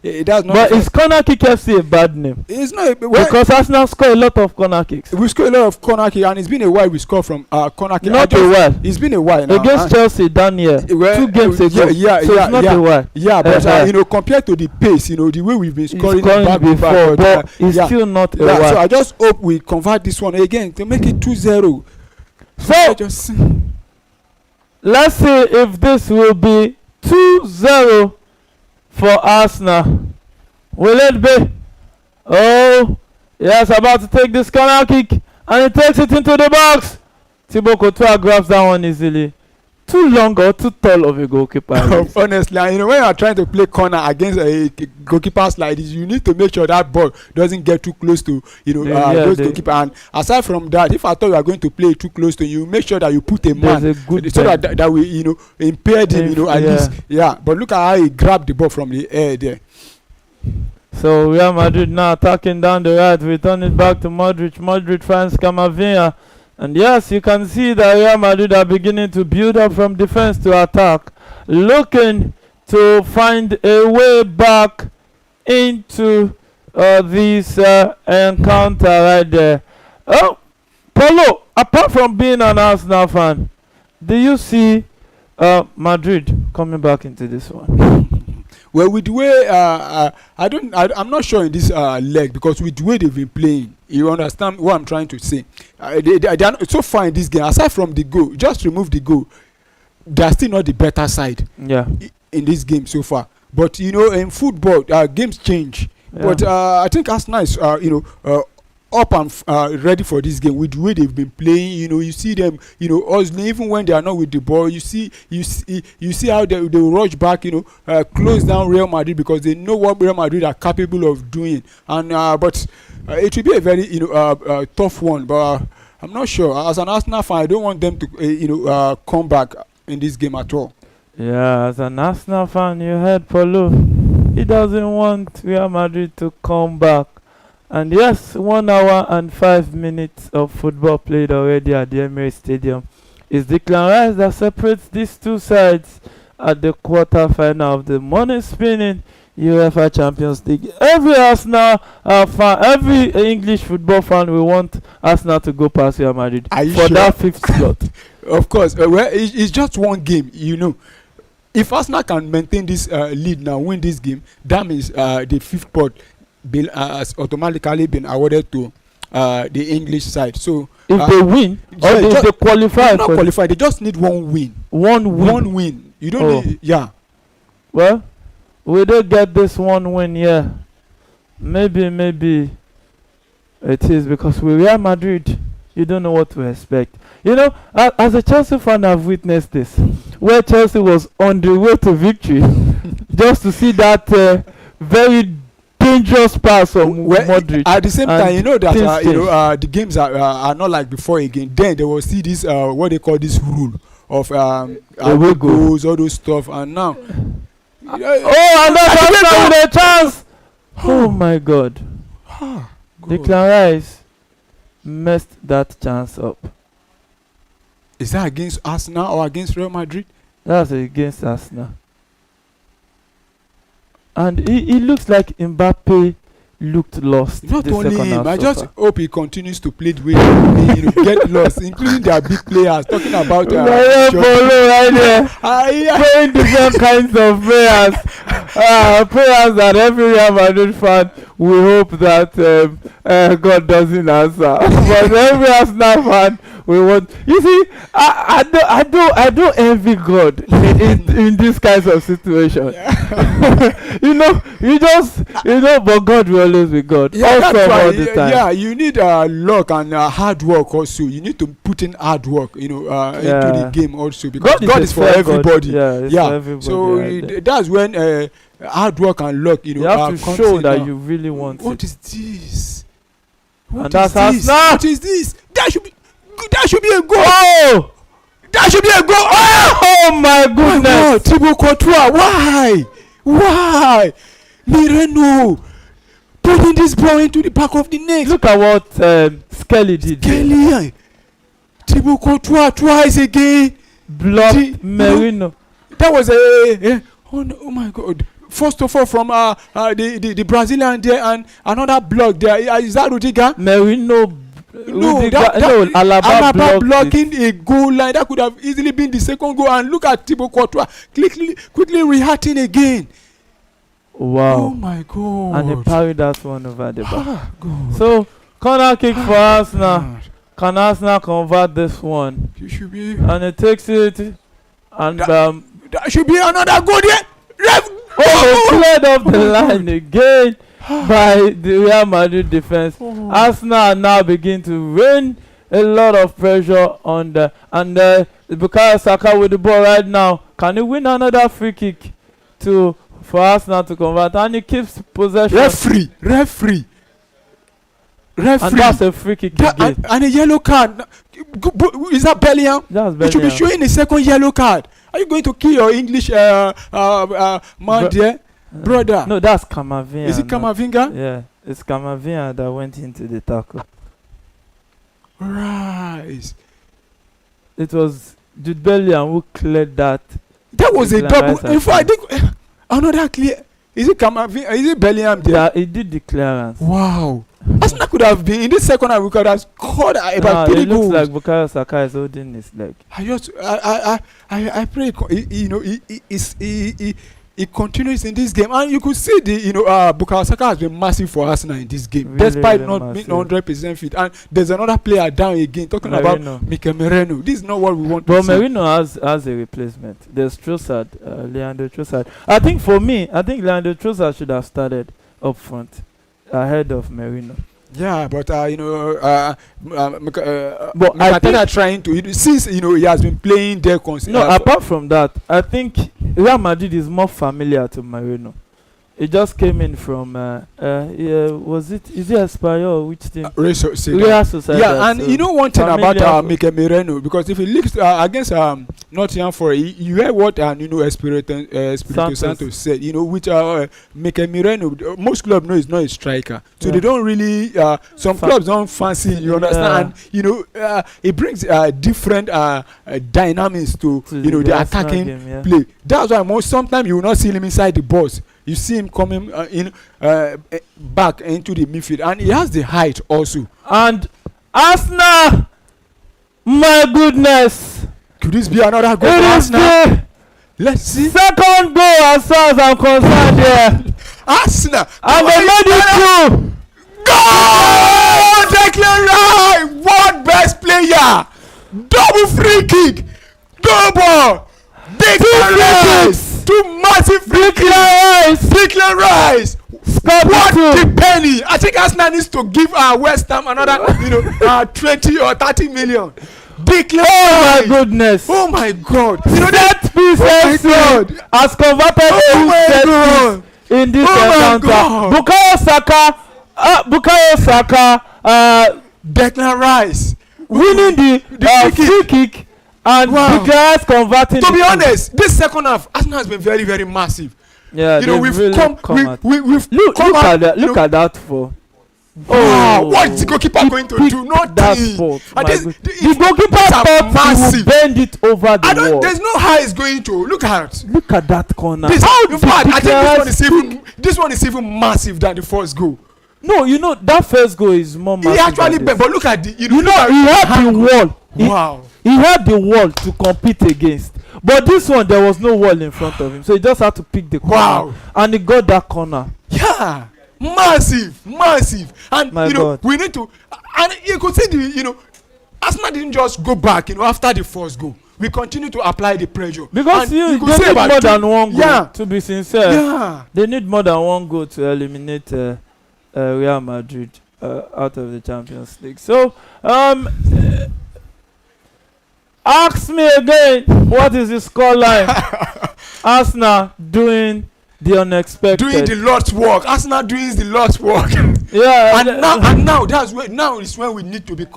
it does not. But is corner kick FC a bad name? It's not because Arsenal score a lot of corner kicks. We score a lot of corner kicks, and it's been a while we score from corner kick. Not a while. It's been a while now. Against Chelsea, Daniel, 2 games ago. Yeah, so it's not a while. Yeah, but compared to the pace, the way we've been scoring before, but it's still not a while. So I just hope we convert this one again to make it 2-0. So let's see if this will be 2-0 for Arsenal. Will it be? Oh, yes, about to take this corner kick, and he takes it into the box. Thibaut Courtois grabs that one easily. Too long or too tall of a goalkeeper. Honestly, when you are trying to play corner against a goalkeeper like this, you need to make sure that ball doesn't get too close to those goalkeeper. And aside from that, if I thought you are going to play too close to you, make sure that you put a man so that we impair him. At least, But look at how he grabbed the ball from the air there. So Real Madrid now attacking down the right, return it back to Modric. Modric finds Camavinga. And yes, you can see that Real Madrid are beginning to build up from defense to attack, looking to find a way back into this encounter right there. Oh, Paulo, apart from being an Arsenal fan, do you see Madrid coming back into this one? Well, with the way I'm not sure in this leg, because with the way they've been playing, you understand what I'm trying to say. They are not so far in this game. Aside from the goal, just remove the goal, they are still not the better side. Yeah. In this game so far, but in football, games change. Yeah. But I think Arsenal is up and ready for this game with the way they've been playing. You see them, hustling even when they are not with the ball. You see how they will rush back, close down Real Madrid, because they know what Real Madrid are capable of doing. And but it will be a very tough one. But I'm not sure. As an Arsenal fan, I don't want them to come back in this game at all. Yeah, as an Arsenal fan, you heard Paulo. He doesn't want Real Madrid to come back. And yes, 1 hour and 5 minutes of football played already at the Emirates Stadium. It's Declan Rice that separates these two sides at the quarter-final of the money-spinning UEFA Champions League. Every Arsenal fan, every English football fan will want Arsenal to go past Real Madrid for sure? That 5th slot. Of course. Well, it's just one game, If Arsenal can maintain this lead now, win this game, that means the 5th spot has automatically been awarded to the English side. So if they win, or they qualify, not qualify, they just need one win. One win. You don't need, Well, we don't get this one win, Maybe it is because with Real Madrid, you don't know what to expect. As a Chelsea fan, I've witnessed this, where Chelsea was on the way to victory, just to see that very dangerous pass from Modric. At the same time, that the games are not like before again. Then they will see this what they call this rule of away goals, all those stuff, and now. And that's a chance. Oh my God! Declan Rice messed that chance up. Is that against Arsenal or against Real Madrid? That's against Arsenal. And it looks like Mbappe looked lost. Not only him, I just hope he continues to play the way he get lost, including their big players. Talking about right there, playing different kinds of players, players that every Real Madrid fan we hope that God doesn't answer. But every Arsenal fan we want. You see, I don't envy God in this kinds of situation. But God will always be God. All the time. Yeah, you need luck and hard work also. You need to put in hard work, into the game also, because God is for everybody. For everybody. So that's when hard work and luck, you have to show that you really want what it. Is this? What is this? What is this? That should be a goal. Oh! That should be a goal. Oh my goodness! Thibaut Courtois, why? Mireno putting this ball into the back of the net. Look at what Skelly did. Thibaut Courtois twice again. blocked Merino. That was oh my God. First of all, from the Brazilian there and another block there. Is that Rudiger? Merino. Alaba blocking a goal line that could have easily been the second goal. And look at Thibaut Courtois quickly reacting again. Wow. Oh my God. And he parried that one over the back. God. So corner kick for Arsenal. Can Arsenal convert this one? You should be. And it takes it. And that should be another goal there. Cleared off the line again by the Real Madrid defense. Arsenal now begin to rain a lot of pressure on the Bukayo Saka with the ball right now. Can he win another free kick for Arsenal to convert? And he keeps possession. Referee. And that's a free kick again. And a yellow card. Is that Bellingham? That's Bellingham. You should be showing a second yellow card. Are you going to kill your English man there? Brother. No, that's Camavinga. Is it Camavinga? Yeah, it's Camavinga that went into the tackle. Right. It was Jude Bellingham who cleared that. That was a double. In fact, I think another clear. Is it Camavinga? Is it Bellingham there? Yeah, he did the clearance. Wow. Arsenal could have been in this second half. We could have scored about 3 goals. It looks like Bukayo Saka is holding his leg. I pray he continues in this game, and you could see Bukayo Saka has been massive for Arsenal in this game, really, despite really not being 100% fit. And there's another player down again talking about Mikel Merino. This is not what we want. But Merino has a replacement. There's Trossard, Leandro Trossard. I think Leandro Trossard should have started up front ahead of Merino. Yeah, but Arteta trying to since he has been playing there constantly. No, apart from that, I think Real Madrid is more familiar to Merino. It just came in from is it Espanyol or which team? Real Sociedad. Yeah, and so one thing about Mikel Merino, because if he looks against Nottingham Forest, you heard what Espirito Santos said. Which Mikel Merino, most clubs know is not a striker, so they don't really. Some clubs don't fancy. You understand? And it brings different dynamics to the attacking game, play. That's why sometimes you will not see him inside the box. You see him coming back into the midfield, and he has the height also. And Arsenal, my goodness, could this be another goal for Arsenal? Let's see. Second goal as far as I'm concerned here. Arsenal, and they made it through. Goal! Declan Rice, world best player, double free kick, goal ball. Declan Rice. 2 massive free kicks. Declan Rice. What the penny? I think Arsenal needs to give West Ham another 20 or 30 million. Declan Rice. My goodness. Oh my God. Set piece has converted set piece in this encounter. Bukayo Saka. Declan Rice winning the free kick. And Bukayo's converting. To be honest, this second half, Arsenal has been very, very massive. Yeah, we've really we've look at that for. What is the goalkeeper going to do? Not that spot. The goalkeeper thought he will bend it over the wall. There's no how it's going to. Look at that corner. I think this one is even massive than the first goal. No, that first goal is more massive. He actually bent, but look at the. He had the wall. Wow. He had the wall to compete against, but this one there was no wall in front of him, so he just had to pick the corner, and he got that corner. Yeah, massive, and God. We need to, and you could see Arsenal didn't just go back, after the first goal. We continue to apply the pressure because they need more than one goal. Yeah. To be sincere, they need more than one goal to eliminate Real Madrid out of the Champions League. So, ask me again, what is the scoreline? Arsenal doing the unexpected. Doing the Lord's work. Arsenal doing the Lord's work. Yeah. and now is when we need to be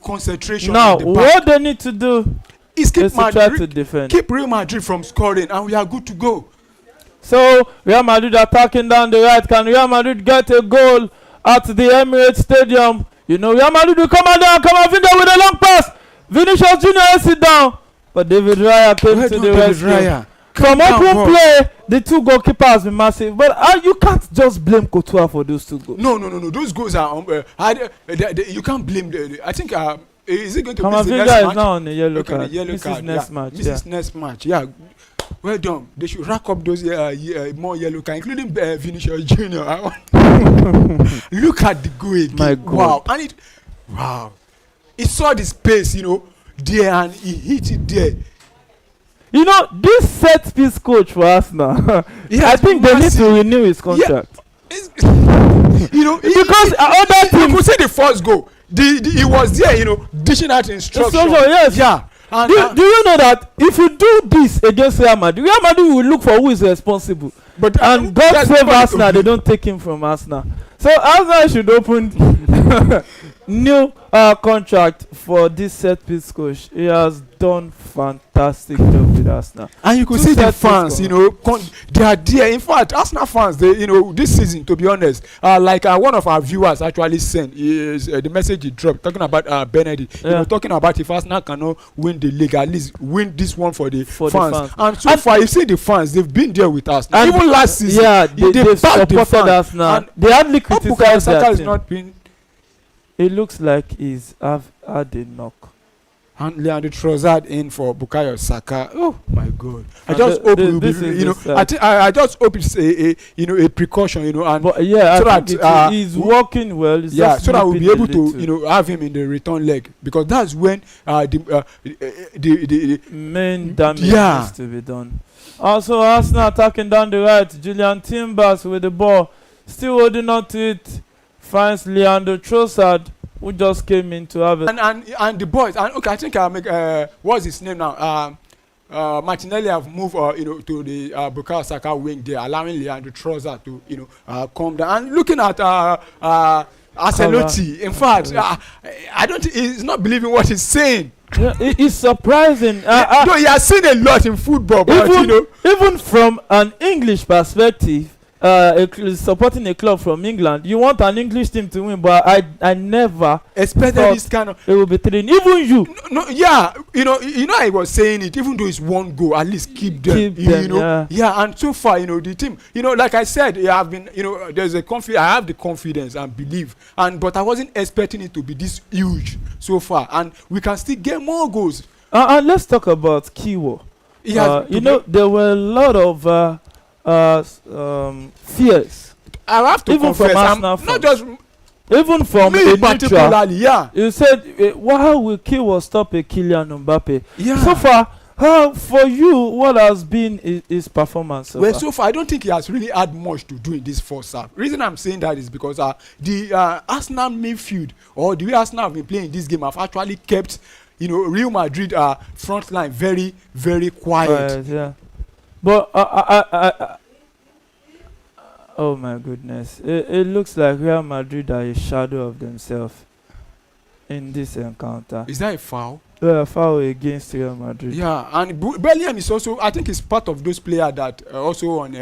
concentration. Now, what they need to do is to try to defend. Keep Real Madrid from scoring, and we are good to go. So, Real Madrid attacking down the right. Can Real Madrid get a goal at the Emirates Stadium? Real Madrid will come down. Come on, Vinda with a long pass. Vinicius Junior sit down. But David Raya came to the rescue. From open play, the 2 goalkeepers been massive. But you can't just blame Courtois for those 2 goals. No. Those goals are you can't blame I think is it going to be the next match? Camavinga is now on the yellow card. This is next match. This is next match. Yeah. Well done. They should rack up those more yellow cards, including Vinicius Junior. Look at the goal again. My God. Wow. And he saw the space, there, and he hit it there. This set piece coach for Arsenal, I think they need to renew his contract. Yeah. Because other teams. You could say the first goal. He was there, dishing out instructions. Yes. Yeah. Do you know that if you do this against Real Madrid will look for who is responsible. And God save Arsenal, they don't take him from Arsenal. So Arsenal should open new contract for this set piece coach. He has done fantastic job with Arsenal. And you could see the fans, they are there. In fact, Arsenal fans, they, this season, to be honest, like one of our viewers actually sent is the message he dropped talking about Benedict. Talking about if Arsenal cannot win the league, at least win this one for the fans. And so far, you see the fans, they've been there with us. Even last season, they've supported Arsenal. They hardly criticized that team. Not been. It looks like he's had a knock. And Leandro Trossard in for Bukayo Saka. Oh my God! I just hope it will be. I just hope it's a precaution. And but so I think he's working well. It's so that we'll be able to have him in the return leg, because that's when the main damage needs to be done. Also, Arsenal attacking down the right. Julian Timbers with the ball, still holding on to it. Finds Leandro Trossard, who just came in to have it. And the boys. And okay, I think I'll make what's his name now? Martinelli have moved to the Bukayo Saka wing there, allowing Leandro Trossard to come down. And looking at Ancelotti, in fact, I don't. He's not believing what he's saying. Yeah, it's surprising. No, he has seen a lot in football, but even from an English perspective, supporting a club from England, you want an English team to win, but I never expected this kind of. It will be 3. Even you. I was saying it. Even though it's 1 goal, at least keep them. And so far, the team. Like I said, I have been. There's a I have the confidence and belief, but I wasn't expecting it to be this huge so far, and we can still get more goals. And let's talk about Kiwo. There were a lot of. Fears. I have to even confess, from Arsenal fans. Not just even from me particularly. You said, "How will Kiwo stop a Kylian Mbappe?" Yeah. So far, for you, what has been his performance? So far, I don't think he has really had much to do in this first half. Reason I'm saying that is because the Arsenal midfield, or the way Arsenal have been playing this game, have actually kept Real Madrid front line very, very quiet. Yeah. But oh my goodness, it looks like Real Madrid are a shadow of themselves in this encounter. Is that a foul? A foul against Real Madrid. Yeah, and Bellingham is also, I think, he's part of those players that also on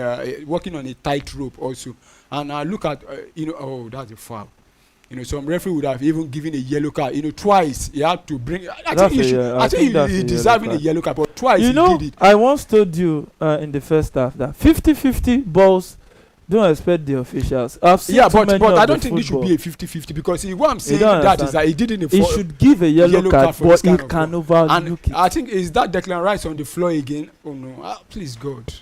working on a tightrope also. And I look at that's a foul. Some referee would have even given a yellow card. Twice he had to bring. I think he's deserving a yellow card, but twice he did it. I once told you in the first half that 50-50 balls. Don't expect the officials. I've seen but I don't think this should be a 50-50, because what I'm saying that is that he did in the he should give a yellow card, but he can overlook it. I think is that Declan Rice on the floor again? Oh no! Please God,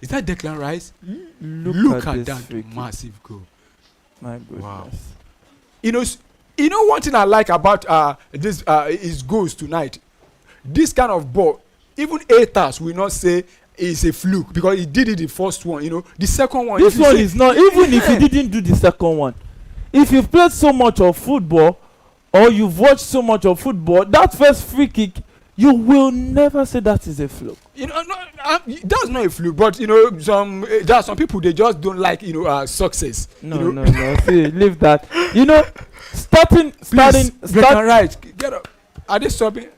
is that Declan Rice? Look at that massive goal! My goodness. Wow. One thing I like about this his goals tonight. This kind of ball, even haters will not say it's a fluke, because he did it the first one. The second one. This one is not. Even if he didn't do the second one, if you've played so much of football, or you've watched so much of football, that first free kick, you will never say that is a fluke. That's not a fluke, but there are some people, they just don't like success. No. See, leave that. Starting. Right. Get up. Are they stopping?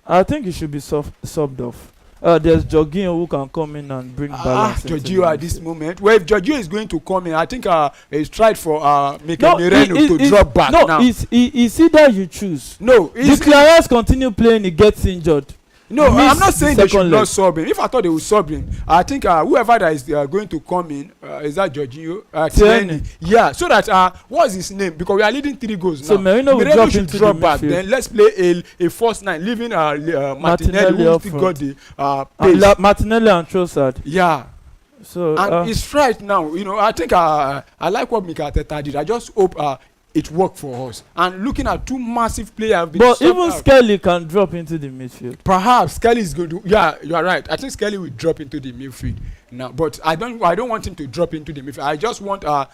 I think it should be subbed off. there's Jorginho who can come in and bring balance into the Jorginho at this midfield. moment. Well, if Jorginho is going to come in, I think it's tried for Mikel No, Arteta to drop back no, now. it's either you choose. No, Declarance continue playing, he gets injured. no, I'm not saying they should second not leg. sub him. If I thought they would sub him, I think whoever that is going to come in, is that Jorginho? Tierney. Yeah, so that what's his name? Because we are leading 3 goals So now. Merino will drop should into drop the back. midfield. Then let's play a false 9, leaving Martinelli who up still front. got the pace. Martinelli and Trossard. Yeah, So and it's right now. I think I like what Mikel Arteta did. I just hope it worked for us. And looking at 2 massive players have been but subbed even out. Skelly can drop into the midfield. Perhaps Skelly is going to. Yeah, you are right. I think Skelly will drop into the midfield now, but I don't want him to drop into the midfield. I just want But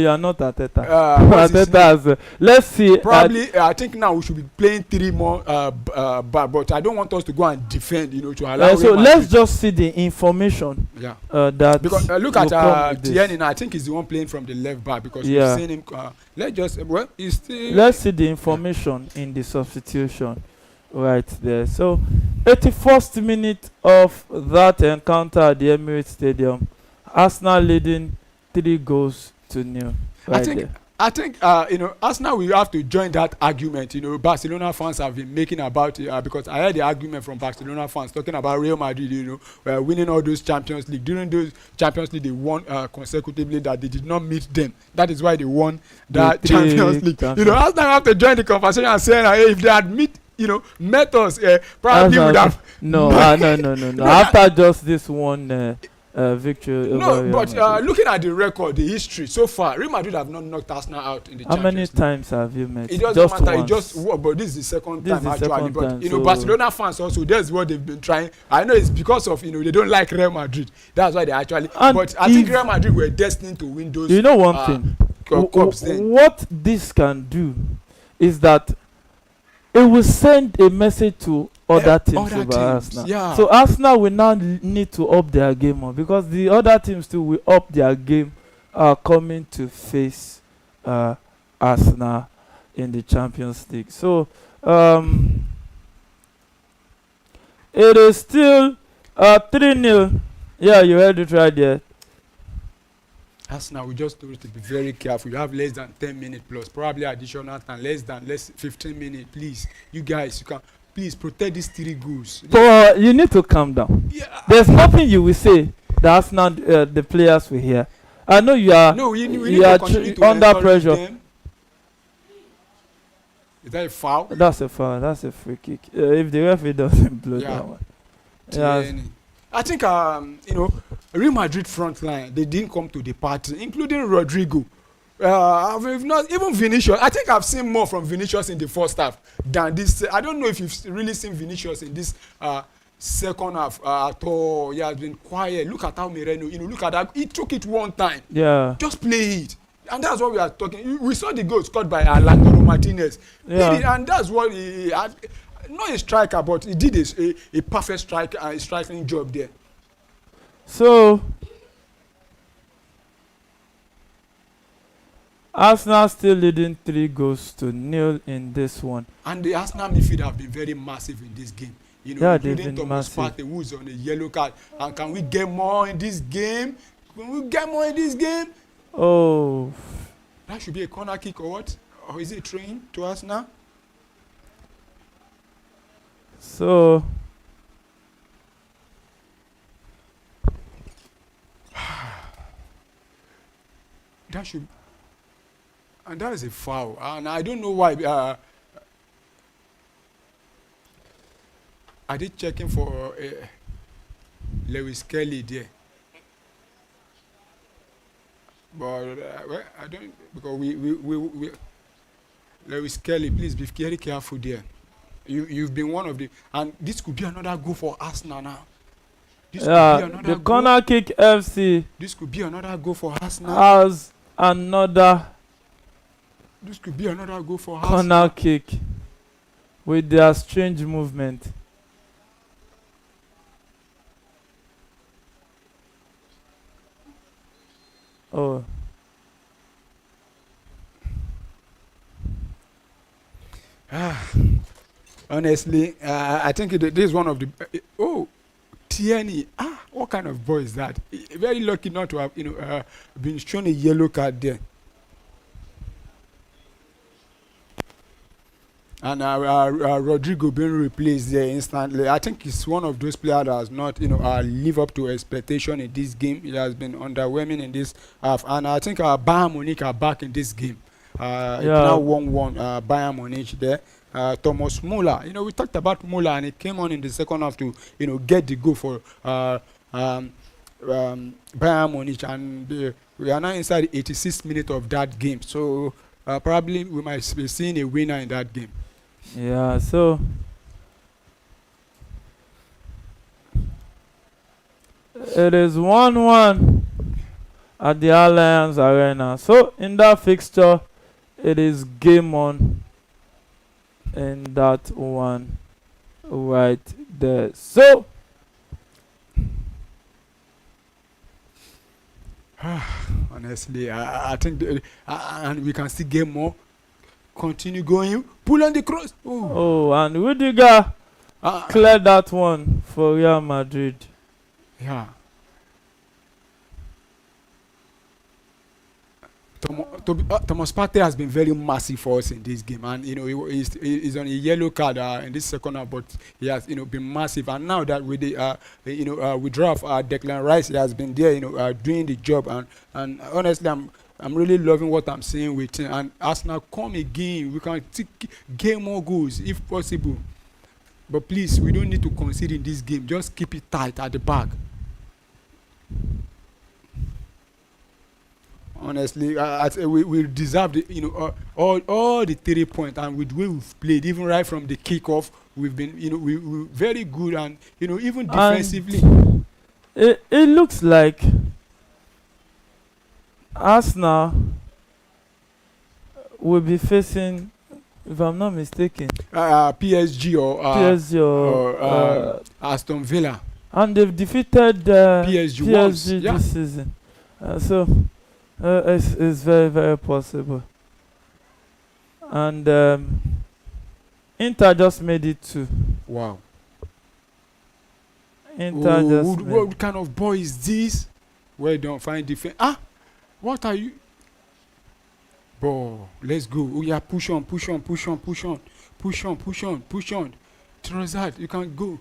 you are not Arteta. what's his Arteta name? has, let's see. Probably I think now we should be playing 3 more back, but I don't want us to go and defend, to allow So Real let's Madrid. just see the information Yeah, that because look will at come with this. Tierney now. I think he's the one playing from the left back because Yeah. we've seen him. Let's just he's still. Let's see the information in the substitution right there. So 81st minute of that encounter at the Emirates Stadium, Arsenal leading 3-0. I think Arsenal will have to join that argument. Barcelona fans have been making about it because I heard the argument from Barcelona fans talking about Real Madrid. Winning all those Champions League. During those Champions League, they won consecutively. That they did not meet them. That is why they won that Champions League. Arsenal have to join the conversation and say, hey, if they had met us, probably would have. No. After just this one victory. No, but looking at the record, the history so far, Real Madrid have not knocked Arsenal out in the how Champions many League. times have you met? It doesn't matter. Once. But this is the second This time is the actually. second But time, so Barcelona fans also, that's what they've been trying. I know it's because of they don't like Real Madrid. That's why they actually. And but I think Real Madrid were destined to win those. You know one thing. Cups then. What this can do is that it will send a message to other teams other over teams, Arsenal. yeah. So Arsenal will now need to up their game on because the other teams too will up their game coming to face Arsenal in the Champions League. So it is still 3-0. Yeah, you heard it right there. Arsenal, we just need to be very careful. You have less than 10 minutes plus, probably additional time, less 15 minutes. Please, you guys, you can please protect these 3 goals. But you need to calm down. Yeah. There's nothing you will say that Arsenal, the players will hear. I know you are. No, we need you to are continue to under encourage pressure. them. Is that a foul? That's a foul. That's a free kick. If the referee doesn't blow Yeah. that one. Yeah. I think Real Madrid front line, they didn't come to the party, including Rodrigo. I've not even Vinicius. I think I've seen more from Vinicius in the first half than this. I don't know if you've really seen Vinicius in this second half at all. He has been quiet. Look at how Moreno. Look at that. He took it one time. Yeah. Just play it. And that's what we are talking. We saw the goal scored by Alejandro Martinez. Yeah. And that's what he had. Not a striker, but he did a perfect striking job there. So Arsenal still leading 3-0 in this one. And the Arsenal midfield have been very massive in this game. Yeah, they've including been Thomas massive. Partey, who's on a yellow card. And can we get more in this game? Can we get more in this game? Oh, That should be a corner kick or what? Or is it thrown to Arsenal? so That should. And that is a foul. And I don't know why. Are they checking for Lewis Kelly there? But well, I don't, because we Lewis Kelly, please be very careful there. You've been one of the, and this could be another goal for Arsenal now. This could be another the goal. corner kick FC This could be another goal for Arsenal. has another This could be another goal for corner Arsenal. kick with their strange movement. Oh, Honestly, I think this is one of the. Tierney, what kind of boy is that? Very lucky not to have been shown a yellow card there. And Rodrigo being replaced there instantly. I think he's one of those players that has not, live up to expectation in this game. He has been underwhelming in this half. And I think Bayern Munich are back in this game. It's now 1-1 Bayern Munich there. Thomas Muller, we talked about Muller, and he came on in the second half to, get the goal for Bayern Munich. And we are now inside the 86th minute of that game. So probably we might be seeing a winner in that game. Yeah, so it is 1-1 at the Allianz Arena. So in that fixture, it is game on in that one right there. So honestly, I think and we can still get more. Continue going, pull on the cross. Oh, and Rudiger cleared that one for Real Madrid. Yeah. Thomas Partey has been very massive for us in this game, and he's on a yellow card in this second half, but he has been massive. And now that with the withdrawal of Declan Rice, he has been there, doing the job. And honestly, I'm really loving what I'm seeing with him. And Arsenal, come again. We can get more goals if possible. But please, we don't need to concede in this game. Just keep it tight at the back. Honestly, we deserve the, all the 3 points. And with the way we've played, even right from the kickoff, we've been, we're very good. And, even defensively. It looks like Arsenal will be facing, if I'm not mistaken, PSG or Aston Villa. And they've defeated PSG once, this season. So it's very, very possible. And Inter just made it too. Wow. What kind of boy is this? Where you don't find defense? What are you? Bro, let's go. Oh yeah, push on. Trossard, you can go.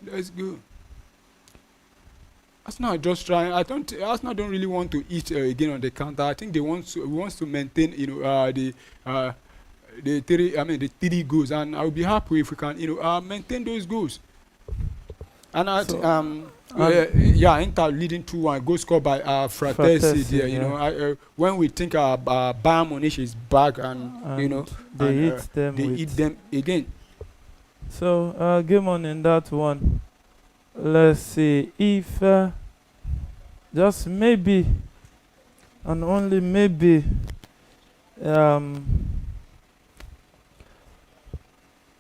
Let's go. Arsenal just trying. Arsenal don't really want to eat again on the counter. I think they wants to maintain, the 3 goals, and I'll be happy if we can, maintain those goals. And Inter leading 2-1, goal scored by Fratesi there. When we think Bayern Munich is back, and they eat them again. So game on in that one. Let's see if just maybe and only maybe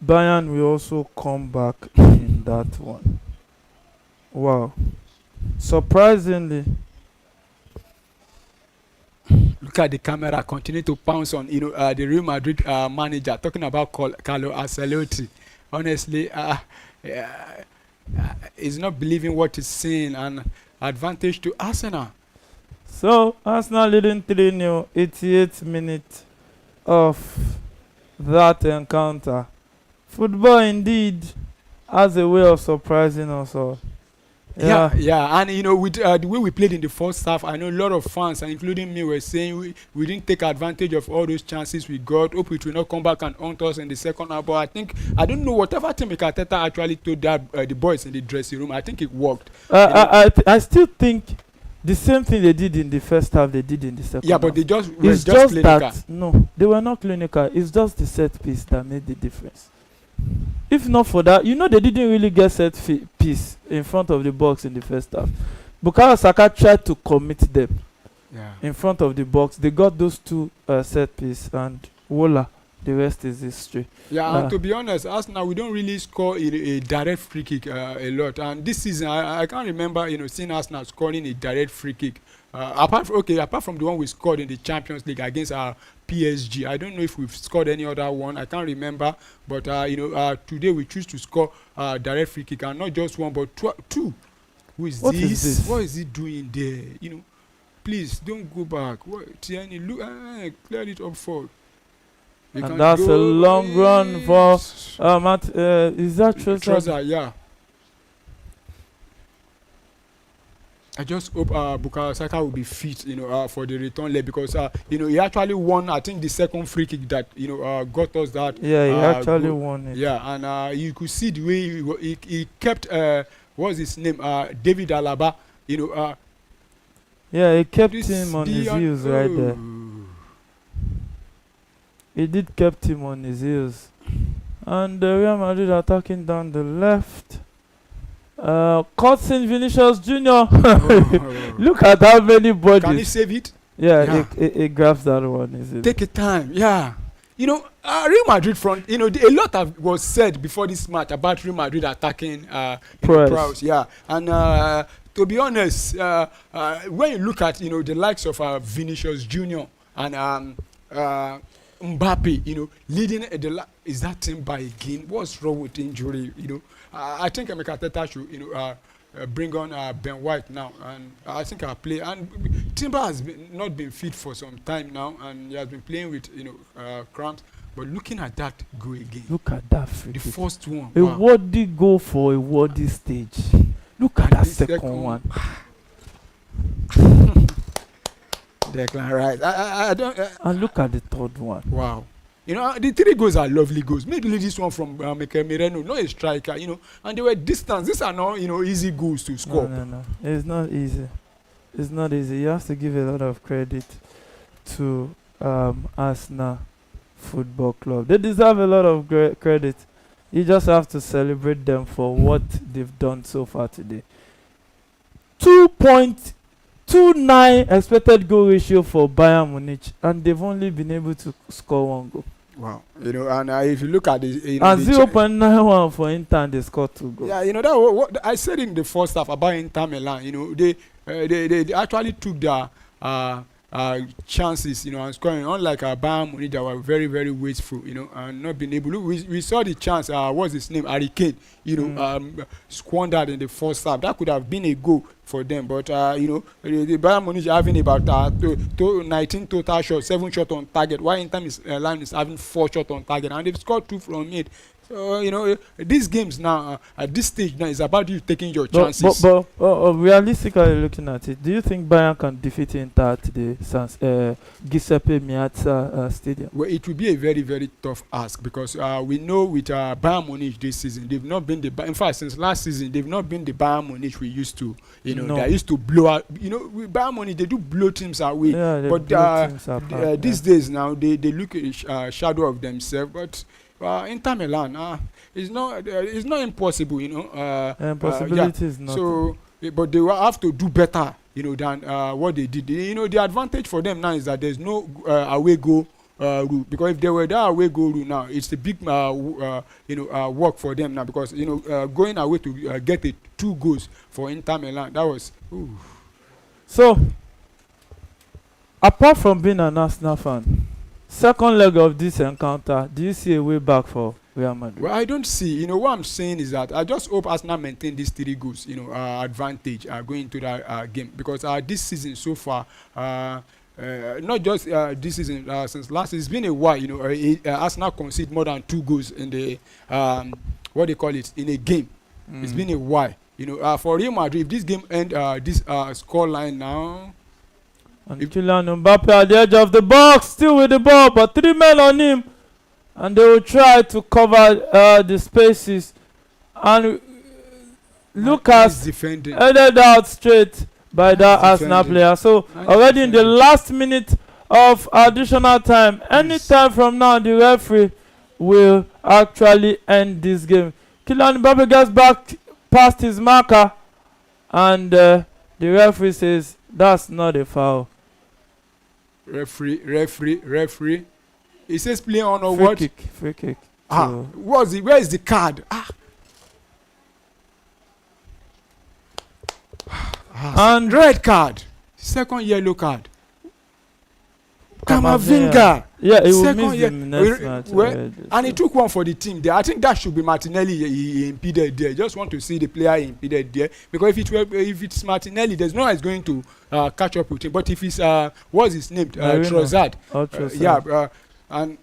Bayern will also come back in that one. Wow. Surprisingly. Look at the camera, continue to pounce on the Real Madrid manager, talking about Carlo Ancelotti. Honestly, he's not believing what he's seeing, and advantage to Arsenal. So Arsenal leading 3-0, 88 minutes of that encounter. Football indeed has a way of surprising us all. Yeah, and with the way we played in the first half, I know a lot of fans, including me, were saying we didn't take advantage of all those chances we got. Hope it will not come back and haunt us in the second half. But I don't know, whatever thing Mikel Arteta actually told the boys in the dressing room, I think it worked. I still think the same thing they did in the first half, they did in the second half. But they just it's just clinical. That no, they were not clinical. It's just the set piece that made the difference. If not for that, they didn't really get set piece in front of the box in the first half. Bukayo Saka tried to commit them in front of the box. They got those 2 set piece, and voila, the rest is history. And to be honest, Arsenal, we don't really score a direct free kick a lot. And this season, I can't remember seeing Arsenal scoring a direct free kick. Apart from the one we scored in the Champions League against our PSG, I don't know if we've scored any other one. I can't remember. But today we choose to score direct free kick, and not just one but 2. Who is What is this? this? What is he doing there? You know, please don't go back. What? Tierney, look, clear it up forward. You And can that's a go long run for is that Trossard? Trossard, yeah. I just hope Bukayo Saka will be fit, for the return leg because he actually won. I think the second free kick that got us that. Yeah, he actually goal. won it. Yeah, and you could see the way he kept what's his name? David Alaba. Yeah, he kept This him on his Dion- heels right there. oh. He did kept him on his heels. And Real Madrid attacking down the left. Cuts in Vinicius Junior. Oh. Look at how many bodies. Can he save it? Yeah, he grabs that one. Is it? Take your time. Yeah. Real Madrid front. A lot was said before this match about Real Madrid attacking Prowess. Yeah, and to be honest, when you look at the likes of Vinicius Junior and Mbappe, leading is that team by again? What's wrong with injury? I think Mikel Arteta should bring on Ben White now, and I think I'll play. And Timber has not been fit for some time now, and he has been playing with cramps. But looking at that go again, Look at that free the kick. first one, A wow. worthy goal for a worthy stage. Look at And that the second one. Declan Rice. I don't. And look at the third one. Wow. The 3 goals are lovely goals. Maybe this one from Mikel Arteta, not a striker, and they were distance. These are not, easy goals to score. No. It's not easy. It's not easy. You have to give a lot of credit to Arsenal Football Club. They deserve a lot of credit. You just have to celebrate them for what they've done so far today. 2.29 expected goal ratio for Bayern Munich, and they've only been able to score 1 goal. Wow. And if you look at the And 0.91 for Inter, and they scored 2 goals. Yeah, that what I said in the first half about Inter Milan. They actually took their chances, and scoring. Unlike Bayern Munich, that were very, very wasteful, and not being able. Look, we saw the chance. What's his name? Harry Kane. Squandered in the first half. That could have been a goal for them, but the Bayern Munich having about 19 total shots, 7 shots on target, while Inter Milan is having 4 shots on target, and they've scored 2 from it. So these games now at this stage now is about you taking your chances. But realistically looking at it, do you think Bayern can defeat Inter at the Giuseppe Meazza Stadium? Well, it will be a very, very tough ask because we know with Bayern Munich this season they've not been in fact since last season they've not been the Bayern Munich we used to. No. They used to blow out. With Bayern Munich they do blow teams away. Yeah, But these days now they look a shadow of themselves. But Inter Milan, it's not impossible, Impossibility is not. So, but they will have to do better, than what they did. The advantage for them now is that there's no away goal rule, because if there were that away goal rule now, it's a big work for them now, because going away to get 2 goals for Inter Milan, that was. Ooh. So, apart from being an Arsenal fan, second leg of this encounter, do you see a way back for Real Madrid? Well, I don't see. What I'm saying is that I just hope Arsenal maintain these 3 goals, advantage going into that game, because this season so far, not just this season, since last season, it's been a while. Arsenal concede more than 2 goals in the what they call it in a game. It's been a while. For Real Madrid, if this game end this score line now. And Kylian Mbappe at the edge of the box, still with the ball, but 3 men on him, and they will try to cover the spaces. And look at headed out straight by that Arsenal player. So already in the last minute of additional time, any time from now, the referee will actually end this game. Kylian Mbappe gets back past his marker, and the referee says that's not a foul. Referee. He says play on or Free what? Free kick. Where is the card? And red card. Second yellow card. Come Camavinga. Yeah, he will Second miss year, him next match. And he took one for the team there. I think that should be Martinelli. He impeded there. Just want to see the player he impeded there, because if it's Martinelli, there's no one is going to catch up with him. But if it's what's his name, Trossard, and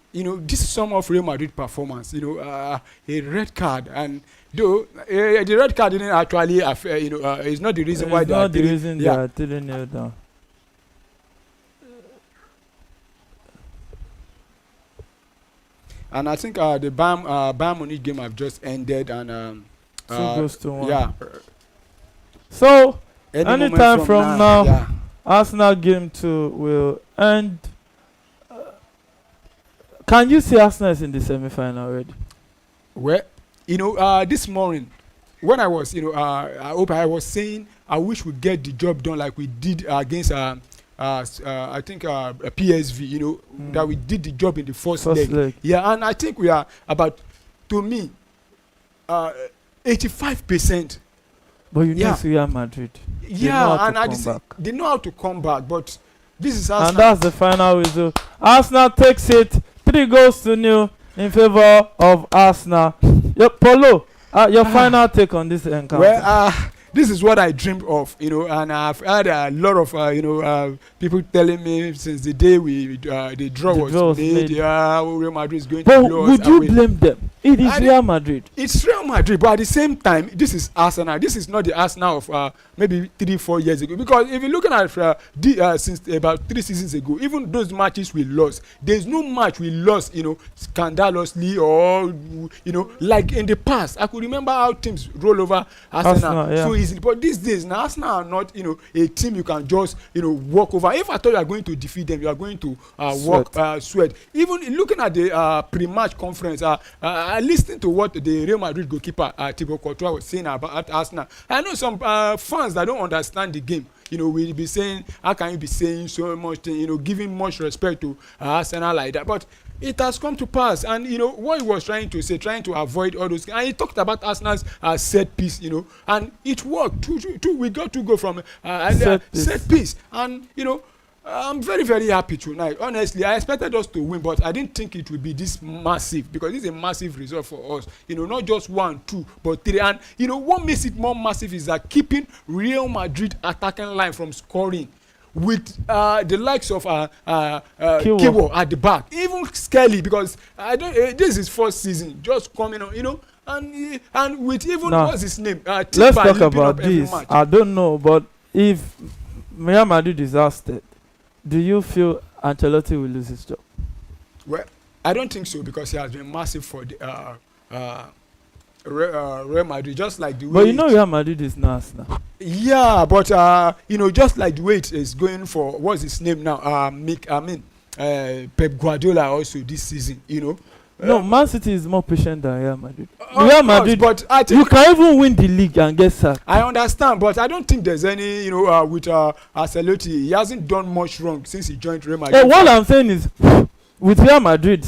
this is some of Real Madrid performance. A red card, and though the red card didn't actually affect, it's not the reason why they are the reason they are 3-0 down. And I think the Bayern Munich game have just ended, and 2 goes to 1. Yeah. So anytime from now, yeah. Arsenal game 2 will end. Can you see Arsenal is in the semi-final already? Well, this morning when I was, I was saying I wish we get the job done like we did against I think PSV, that we did the job in the first leg. Yeah, and I think we are about, to me, 85%. But you know Real Madrid. They know how to come back, but this is Arsenal. And that's the final result. Arsenal takes it 3-0 in favor of Arsenal. Polo, your final take on this encounter. Well, this is what I dreamed of, and I've had a lot of, people telling me since the day the draw was made, Real Madrid is going to blow us away. But would you blame them? It is Real Madrid. It's Real Madrid, but at the same time, this is Arsenal. This is not the Arsenal of maybe 3-4 years ago. Because if you're looking at since about 3 seasons ago, even those matches we lost, there's no match we lost, scandalously or, like in the past. I could remember how teams roll over Arsenal so easily. But these days, now Arsenal are not, a team you can just, walk over. If I thought you are going to defeat them, you are going to sweat. Even looking at the pre-match conference, I listened to what the Real Madrid goalkeeper Thibaut Courtois was saying about Arsenal. I know some fans that don't understand the game. Will be saying, how can you be saying so much, giving much respect to Arsenal like that? But it has come to pass, and what he was trying to say, trying to avoid all those, and he talked about Arsenal's set piece, and it worked. We got to go from set piece, and I'm very, very happy tonight. Honestly, I expected us to win, but I didn't think it would be this massive, because this is a massive result for us. Not just 1, 2, but 3. And what makes it more massive is that keeping Real Madrid attacking line from scoring with the likes of Kiwo at the back, even Skelly, because this is his first season just coming on, and with even what's his name? Let's talk about this. I don't know, but if Real Madrid is ousted, do you feel Ancelotti will lose his job? Well, I don't think so, because he has been massive for the Real Madrid, just like the way. But Real Madrid is nice now. Yeah, but just like the way it is going for, what's his name now? Pep Guardiola also this season. No, Man City is more patient than Real Madrid. Real Madrid, but I think you can even win the league and get sacked. I understand, but I don't think there's any, with Ancelotti, he hasn't done much wrong since he joined Real Madrid. What I'm saying is, with Real Madrid,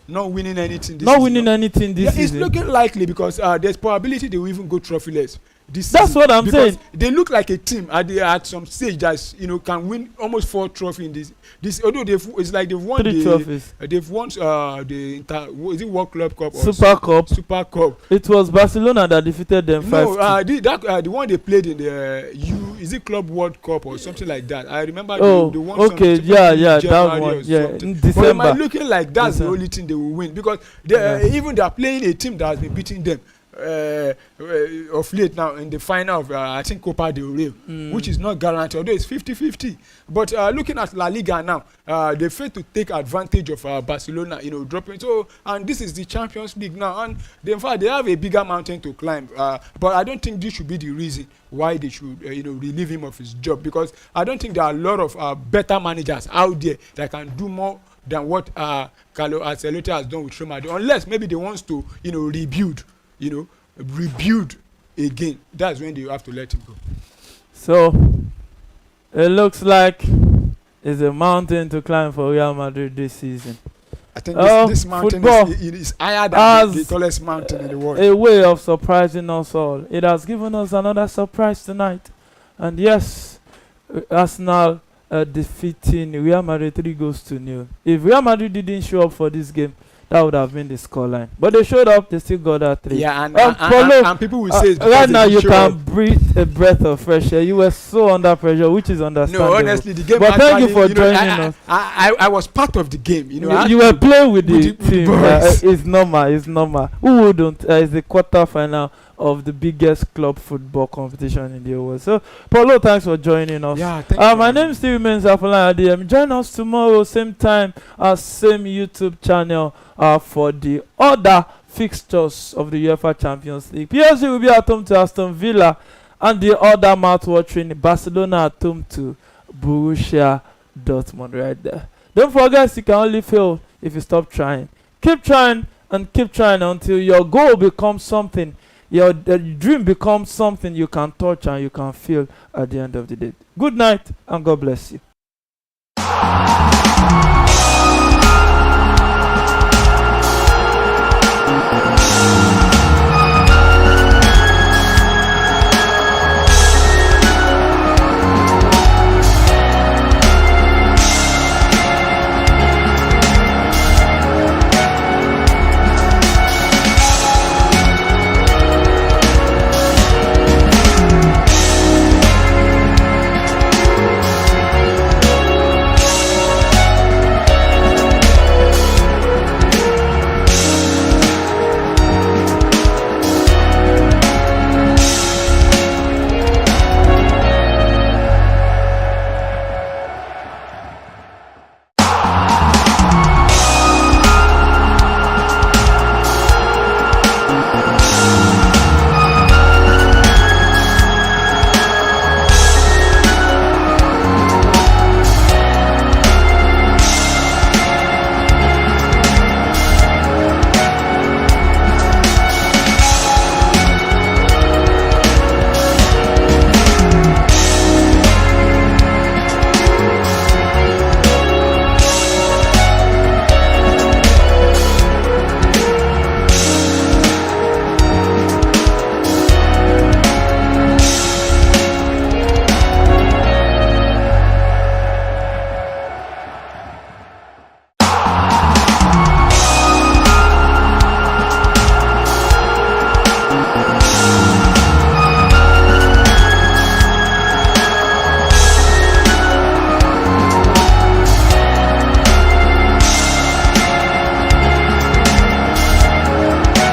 not winning anything this season. It's looking likely, because there's probability they will even go trophyless. That's what I'm saying. They look like a team at some stage that can win almost 4 trophies in this. Although it's like they've won 3 trophies. They've won is it World Club Cup or Super Cup? Super Cup. It was Barcelona that defeated them 5-2. The one they played in the is it Club World Cup or something like that? I remember they won. Okay, that one. Yeah, in December. But it might looking like that's the only thing they will win, because even they are playing a team that has been beating them of late now in the final of I think Copa del Rey, which is not guaranteed, although it's 50-50. But looking at La Liga now, they failed to take advantage of Barcelona, dropping. So, and this is the Champions League now, and in fact they have a bigger mountain to climb. But I don't think this should be the reason why they should relieve him of his job, because I don't think there are a lot of better managers out there that can do more than what Carlo Ancelotti has done with Real Madrid, unless maybe they wants to rebuild again. That's when you have to let him go. So it looks like it's a mountain to climb for Real Madrid this season. I think this mountain is higher than the tallest mountain in the world. A way of surprising us all. It has given us another surprise tonight. And yes, Arsenal defeating Real Madrid 3-0. If Real Madrid didn't show up for this game, that would have been the scoreline. But they showed up, they still got that 3. Yeah, and people will say it's right now you can up. breathe a breath of fresh air. You were so under pressure, which is understandable. No, honestly, the game. But thank you for joining us. I was part of the game. You were playing with the team. boys. It's normal. Who wouldn't? It's the quarter final of the biggest club football competition in the world. So, Paulo, thanks for joining us. Yeah, thank you. My name still remains Afolan Adeyemi. Join us tomorrow, same time, same YouTube channel, for the other fixtures of the UEFA Champions League. PSG will be at home to Aston Villa, and the other mouth-watering Barcelona at home to Borussia Dortmund right there. Don't forget, you can only fail if you stop trying. Keep trying and keep trying until your goal becomes something. Your dream becomes something you can touch and you can feel at the end of the day. Good night and God bless you.